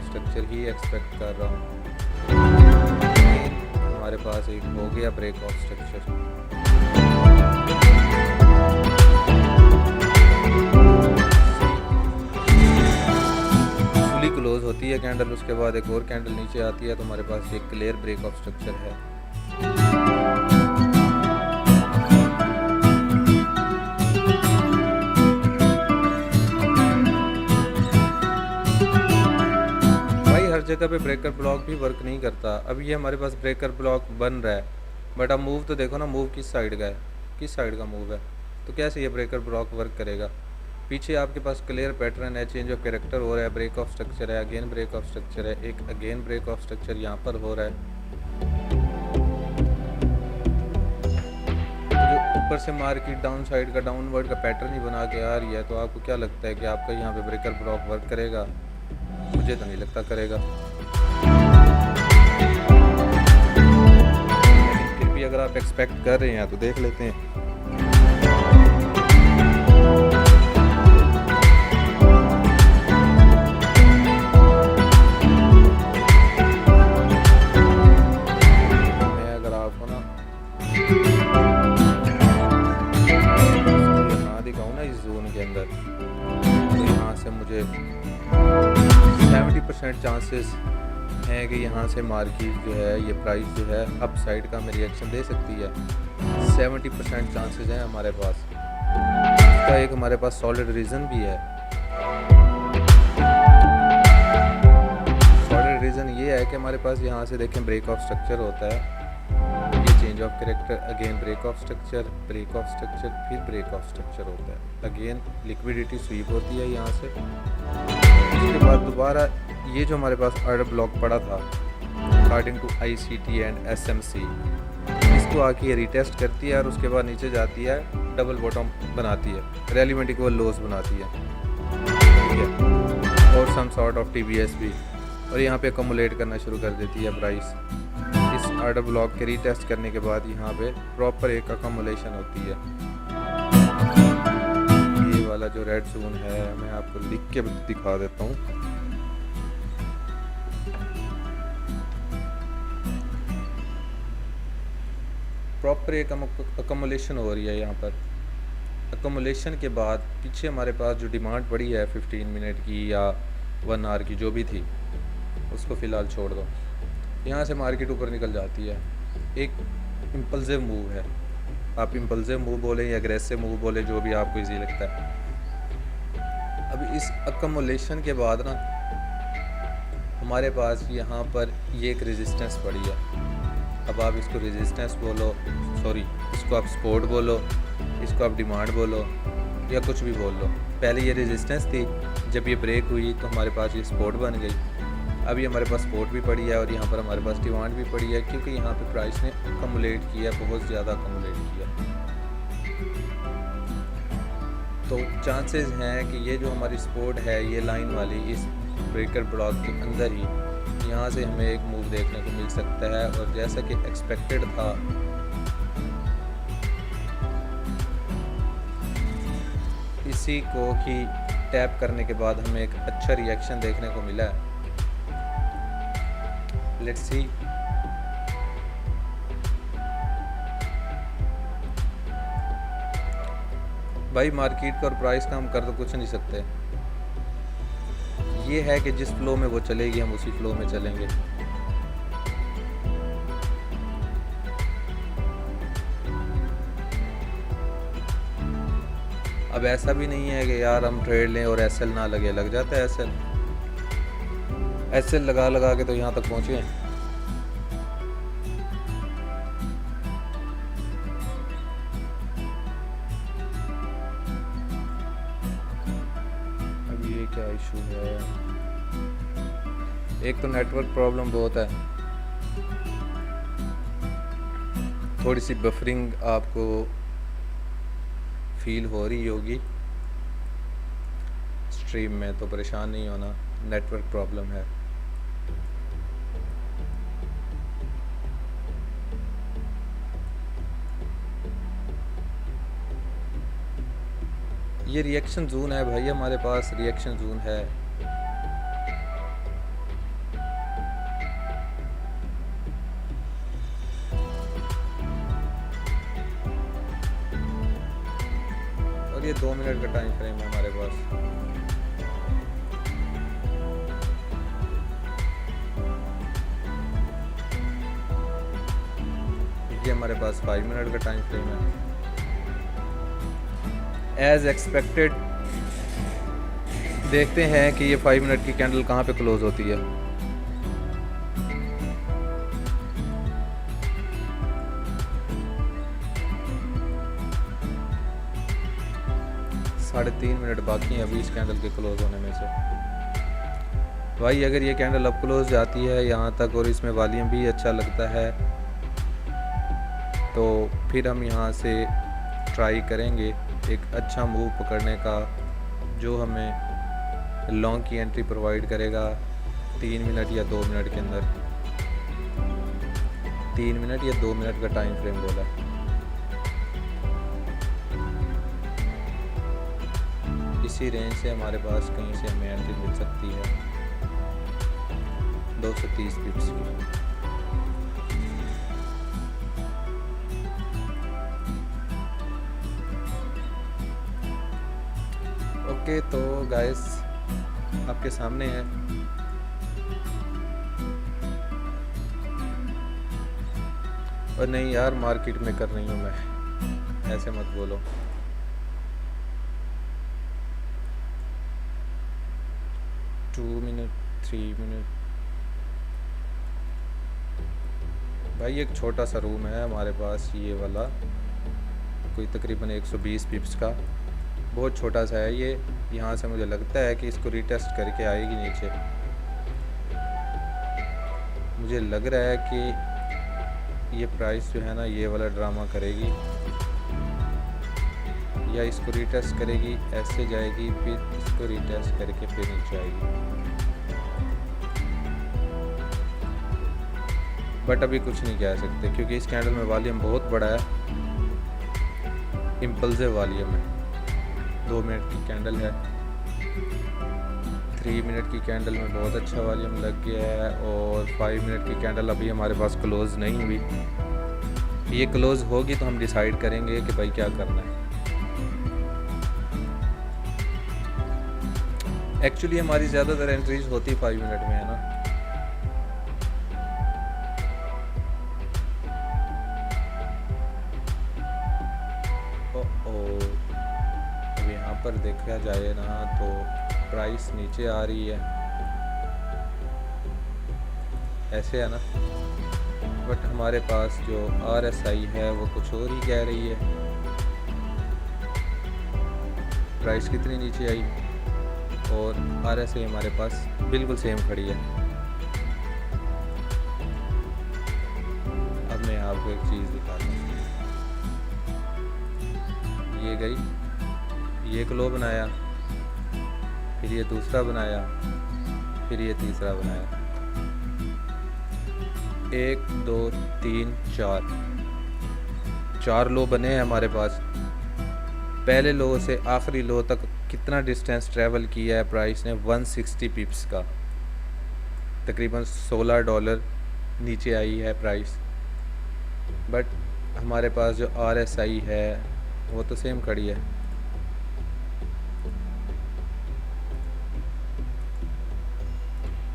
स्ट्रक्चर ही एक्सपेक्ट कर रहा हूँ, हमारे पास एक हो गया break of structure. Fully close होती है कैंडल, उसके बाद एक और कैंडल नीचे आती है, तो हमारे पास एक क्लियर ब्रेक ऑफ स्ट्रक्चर है। हर जगह पे ब्रेकर ब्लॉक भी वर्क नहीं करता। अभी ये हमारे पास ब्रेकर ब्लॉक बन रहा है, बट अब मूव तो देखो ना, मूव किस साइड का है, किस साइड का मूव है, तो कैसे ये ब्रेकर ब्लॉक वर्क करेगा। पीछे आपके पास क्लियर पैटर्न है, चेंज ऑफ कैरेक्टर हो रहा है, ब्रेक ऑफ स्ट्रक्चर है, अगेन ब्रेक ऑफ स्ट्रक्चर है, एक अगेन ब्रेक ऑफ स्ट्रक्चर यहाँ पर हो रहा है। तो जो ऊपर से मार्केट डाउन साइड का डाउनवर्ड का पैटर्न ही बना के आ रही है, तो आपको क्या लगता है कि आपका यहाँ पे ब्रेकर ब्लॉक वर्क करेगा? मुझे तो नहीं लगता करेगा, लेकिन फिर भी अगर आप एक्सपेक्ट कर रहे हैं तो देख लेते हैं। मैं अगर आपको ना दिखाऊं ना इस जोन के अंदर, तो यहाँ से मुझे 70% चांसेस हैं कि यहाँ से मार्केट जो है, ये प्राइस जो है अप साइड का में रिएक्शन दे सकती है। 70% चांसेस हैं हमारे पास। इसका एक हमारे पास सॉलिड रीज़न भी है। सॉलिड रीज़न ये है कि हमारे पास यहाँ से देखें ब्रेक ऑफ स्ट्रक्चर होता है, ये change of character, again break of structure, break of structure, फिर ब्रेक ऑफ स्ट्रक्चर होता है, अगेन लिक्विडिटी स्वीप होती है यहाँ से। उसके बाद दोबारा ये जो हमारे पास ऑर्डर ब्लॉक पड़ा था according to ICT and SMC, इसको आके ये रिटेस्ट करती है और उसके बाद नीचे जाती है, डबल बॉटम बनाती है, रेलिवेंट इक्वल लॉस बनाती है, ठीक है, और सम सॉर्ट ऑफ TBS भी, और यहाँ पे अकोमुलेट करना शुरू कर देती है प्राइस। इस ऑर्डर ब्लॉक के रीटेस्ट करने के बाद यहाँ पे प्रॉपर एक अकोमुलेशन होती है। ये वाला जो रेड जोन है, मैं आपको लिख के दिखा देता हूँ। प्रॉपर एक अकोमुलेशन हो रही है यहाँ पर। अकोमुलेशन के बाद पीछे हमारे पास जो डिमांड पड़ी है 15 मिनट की या 1 आवर की जो भी थी, उसको फ़िलहाल छोड़ दो। यहाँ से मार्केट ऊपर निकल जाती है, एक इम्पल्सिव मूव है, आप इम्पल्सिव मूव बोलें या एग्रेसिव मूव बोलें, जो भी आपको इजी लगता है। अब इस अकोमुलेशन के बाद ना हमारे पास यहाँ पर ये एक रेजिस्टेंस पड़ी है। अब आप इसको रेजिस्टेंस बोलो, सॉरी इसको आप सपोर्ट बोलो, इसको आप डिमांड बोलो या कुछ भी बोल लो। पहले ये रेजिस्टेंस थी, जब ये ब्रेक हुई तो हमारे पास ये सपोर्ट बन गई, अभी हमारे पास सपोर्ट भी पड़ी है और यहाँ पर हमारे पास डिमांड भी पड़ी है, क्योंकि यहाँ पे प्राइस ने अकमुलेट किया, बहुत ज़्यादा अकमुलेट किया। तो चांसेस हैं कि ये जो हमारी सपोर्ट है, ये लाइन वाली इस ब्रेकर ब्लॉक के अंदर ही यहाँ से हमें एक मूव देखने को मिल सकता है। और जैसा कि एक्सपेक्टेड था, इसी को ही टैप करने के बाद हमें एक अच्छा रिएक्शन देखने को मिला है। Let's see. भाई मार्केट का और प्राइस का हम कर तो कुछ नहीं सकते, ये है कि जिस फ्लो में वो चलेगी हम उसी फ्लो में चलेंगे। अब ऐसा भी नहीं है कि यार हम ट्रेड लें और एसएल ना लगे, लग जाता है एसएल। एसएल लगा लगा के तो यहाँ तक पहुँचे हैं। अब ये क्या इशू है, एक तो नेटवर्क प्रॉब्लम बहुत है, थोड़ी सी बफरिंग आपको फील हो रही होगी स्ट्रीम में, तो परेशान नहीं होना, नेटवर्क प्रॉब्लम है। ये रिएक्शन जोन है भाई, हमारे पास रिएक्शन जोन है। और ये 2 मिनट का टाइम फ्रेम है हमारे पास। ये हमारे पास 5 मिनट का टाइम फ्रेम है। एज एक्सपेक्टेड देखते हैं कि ये 5 मिनट की कैंडल कहाँ पे क्लोज होती है। साढ़े 3 मिनट बाकी हैं अभी इस कैंडल के क्लोज होने में से। भाई अगर ये कैंडल अब क्लोज जाती है यहाँ तक और इसमें वॉल्यूम भी अच्छा लगता है, तो फिर हम यहाँ से ट्राई करेंगे एक अच्छा मूव पकड़ने का, जो हमें लॉन्ग की एंट्री प्रोवाइड करेगा 3 मिनट या 2 मिनट के अंदर। 3 मिनट या 2 मिनट का टाइम फ्रेम बोला। इसी रेंज से हमारे पास कहीं से हमें एंट्री मिल सकती है 230 पिप्स की। ओके तो गाइस आपके सामने है, और नहीं यार मार्केट में कर रही हूँ मैं, ऐसे मत बोलो। टू मिनट 3 मिनट भाई, एक छोटा सा रूम है हमारे पास, ये वाला कोई तकरीबन 120 पिप्स का, बहुत छोटा सा है ये। यहाँ से मुझे लगता है कि इसको रीटेस्ट करके आएगी नीचे। मुझे लग रहा है कि ये प्राइस जो है ना ये वाला ड्रामा करेगी, या इसको रीटेस्ट करेगी, ऐसे जाएगी, फिर इसको रीटेस्ट करके फिर नीचे आएगी। बट अभी कुछ नहीं कह सकते क्योंकि इस कैंडल में वॉल्यूम बहुत बड़ा है, इम्पल्सिव वॉल्यूम है। 2 मिनट की कैंडल है, 3 मिनट की कैंडल में बहुत अच्छा वॉल्यूम लग गया है, और 5 मिनट की कैंडल अभी हमारे पास क्लोज़ नहीं हुई। ये क्लोज़ होगी तो हम डिसाइड करेंगे कि भाई क्या करना है। एक्चुअली हमारी ज़्यादातर एंट्रीज होती 5 मिनट में है ना। अब यहाँ पर देखा जाए ना तो प्राइस नीचे आ रही है, ऐसे है ना, बट हमारे पास जो RSI है वो कुछ और ही कह रही है। प्राइस कितनी नीचे आई और RSI हमारे पास बिल्कुल सेम खड़ी है। आपको एक चीज़ दिखाता हूँ। ये गई, ये एक लो बनाया, फिर ये दूसरा बनाया, फिर ये तीसरा बनाया। 1 2 3 4 लो बने हैं हमारे पास। पहले लो से आखिरी लो तक कितना डिस्टेंस ट्रैवल किया है प्राइस ने? 160 पिप्स का, तकरीबन $16 नीचे आई है प्राइस। बट हमारे पास जो RSI है वो तो सेम खड़ी है।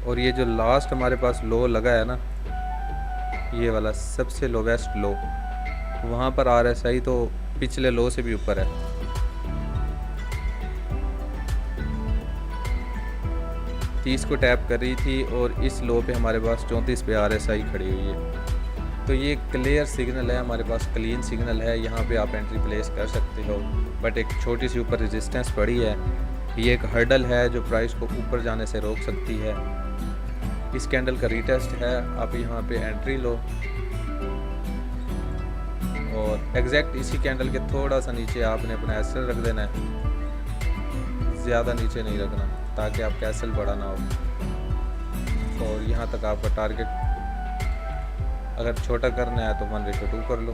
और ये जो लास्ट हमारे पास लो लगा है ना, ये वाला सबसे लोवेस्ट लो, वहाँ पर RSI तो पिछले लो से भी ऊपर है। तीस को टैप कर रही थी और इस लो पे हमारे पास 34 पे RSI खड़ी हुई है। तो ये क्लियर सिग्नल है हमारे पास, क्लीन सिग्नल है, यहाँ पे आप एंट्री प्लेस कर सकते हो। बट एक छोटी सी ऊपर रेजिस्टेंस पड़ी है, ये एक हर्डल है जो प्राइस को ऊपर जाने से रोक सकती है। इस कैंडल का रीटेस्ट है, आप यहाँ पे एंट्री लो और एग्जैक्ट इसी कैंडल के थोड़ा सा नीचे आपने अपना एसएल रख देना है, ज़्यादा नीचे नहीं रखना ताकि आपका एसएल बड़ा ना हो। और यहाँ तक आपका टारगेट अगर छोटा करना है तो 1:2 कर लो।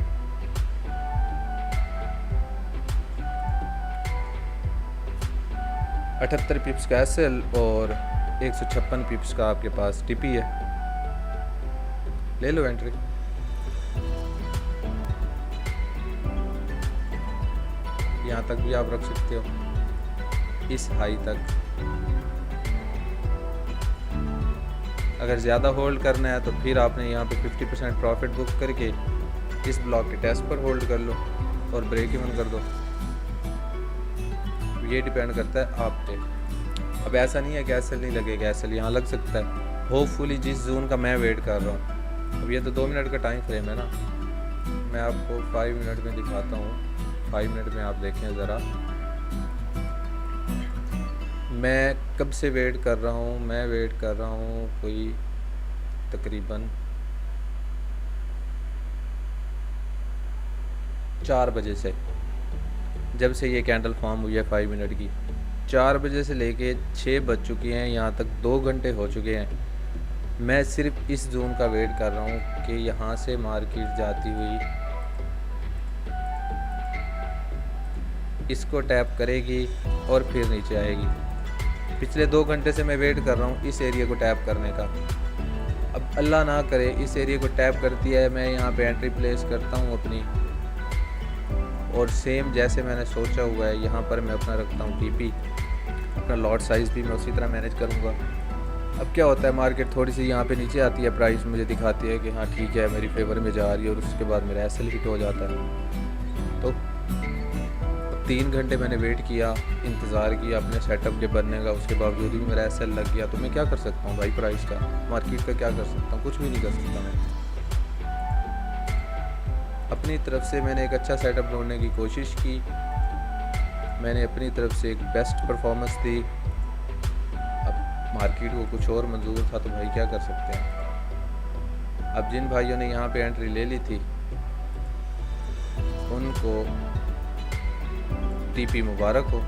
$78 पिप्स का एसएल और 156 पिप्स का आपके पास टीपी है, ले लो एंट्री। यहाँ तक भी आप रख सकते हो, इस हाई तक। अगर ज़्यादा होल्ड करना है तो फिर आपने यहाँ पे 50% प्रॉफिट बुक करके इस ब्लॉक के टेस्ट पर होल्ड कर लो और ब्रेक इवन कर दो। ये डिपेंड करता है आप पे। अब ऐसा नहीं है कि एसएल नहीं लगेगा, एसएल यहाँ लग सकता है होपफुली जिस जोन का मैं वेट कर रहा हूँ। अब ये तो 2 मिनट का टाइम फ्रेम है ना, मैं आपको 5 मिनट में दिखाता हूँ। 5 मिनट में आप देखें ज़रा मैं कब से वेट कर रहा हूँ। मैं वेट कर रहा हूँ कोई तकरीबन 4 बजे से, जब से ये कैंडल फॉर्म हुई है 5 मिनट की। 4 बजे से लेके 6 बज चुके हैं, यहाँ तक 2 घंटे हो चुके हैं। मैं सिर्फ इस जोन का वेट कर रहा हूँ कि यहाँ से मार्केट जाती हुई इसको टैप करेगी और फिर नीचे आएगी। पिछले 2 घंटे से मैं वेट कर रहा हूँ इस एरिया को टैप करने का। अब अल्लाह ना करे इस एरिया को टैप करती है, मैं यहाँ पे एंट्री प्लेस करता हूँ अपनी, और सेम जैसे मैंने सोचा हुआ है यहाँ पर मैं अपना रखता हूँ टीपी। अपना लॉट साइज़ भी मैं उसी तरह मैनेज करूँगा। अब क्या होता है, मार्केट थोड़ी सी यहाँ पे नीचे आती है, प्राइस मुझे दिखाती है कि हाँ ठीक है मेरी फेवर में जा रही है, और उसके बाद मेरा एसएल हिट हो जाता है। तो 3 घंटे मैंने वेट किया, इंतज़ार किया अपने सेटअप के बनने का, उसके बावजूद भी मेरा एसएल लग गया। तो मैं क्या कर सकता हूँ भाई, प्राइस का, मार्केट का क्या कर सकता हूँ? कुछ भी नहीं कर सकता मैं। अपनी तरफ से मैंने एक अच्छा सेटअप ढूंढने की कोशिश की, मैंने अपनी तरफ से एक बेस्ट परफॉर्मेंस दी। अब मार्केट को कुछ और मंजूर था तो भाई क्या कर सकते हैं। अब जिन भाइयों ने यहाँ पे एंट्री ले ली थी उनको टीपी मुबारक हो।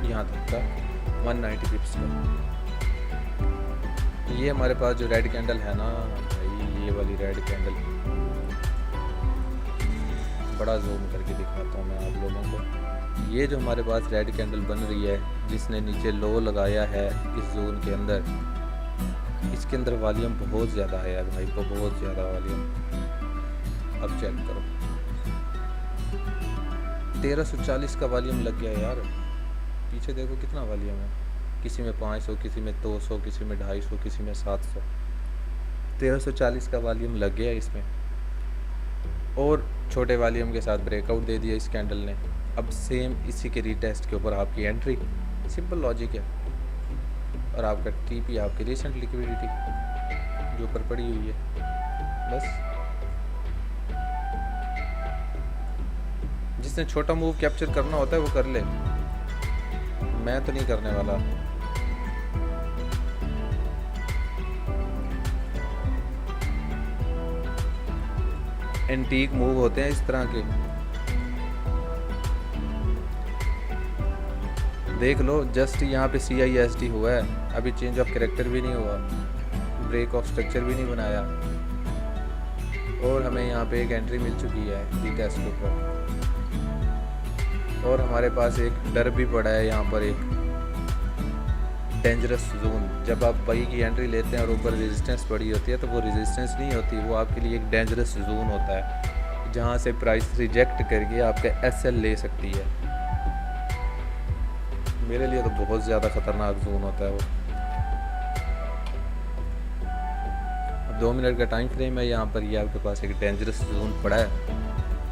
यहाँ तक का 190 पिप्स का। ये हमारे पास जो रेड कैंडल है ना भाई, ये वाली रेड कैंडल, बड़ा जूम करके दिखाता हूँ मैं आप लोगों को। ये जो हमारे पास रेड कैंडल बन रही है जिसने नीचे लो लगाया है इस जोन के अंदर, इसके अंदर वॉल्यूम बहुत ज़्यादा है यार भाई, बहुत ज़्यादा वॉल्यूम। अब चेक करो 1340 का वॉल्यूम लग गया यार। पीछे देखो कितना वॉल्यूम है, किसी में 500, किसी में 200, किसी में 250, किसी में 700। 1340 का वॉल्यूम लग गया इसमें, और छोटे वॉल्यूम के साथ ब्रेकआउट दे दिया इस कैंडल ने। अब सेम इसी के रीटेस्ट के ऊपर आपकी एंट्री, सिंपल लॉजिक है। और आपका टीपी, आपकी रिसेंट लिक्विडिटी जो ऊपर पड़ी हुई है, बस। जिसने छोटा मूव कैप्चर करना होता है वो कर ले, मैं तो नहीं करने वाला। एंटीक मूव होते हैं इस तरह के, देख लो जस्ट यहाँ पे CISD हुआ है, अभी चेंज ऑफ कैरेक्टर भी नहीं हुआ, ब्रेक ऑफ स्ट्रक्चर भी नहीं बनाया, और हमें यहाँ पे एक एंट्री मिल चुकी है दी कैस्टो पर। और हमारे पास एक डर भी पड़ा है यहाँ पर, एक डेंजरस जोन। जब आप बाई की एंट्री लेते हैं और ऊपर रेजिस्टेंस पड़ी होती है तो वो रेजिस्टेंस नहीं होती, वो आपके लिए एक डेंजरस जोन होता है जहाँ से प्राइस रिजेक्ट करके आपका SL ले सकती है। मेरे लिए तो बहुत ज़्यादा ख़तरनाक जोन होता है वो। अब 2 मिनट का टाइम फ्रेम है यहाँ पर, ये आपके पास एक डेंजरस जोन पड़ा है।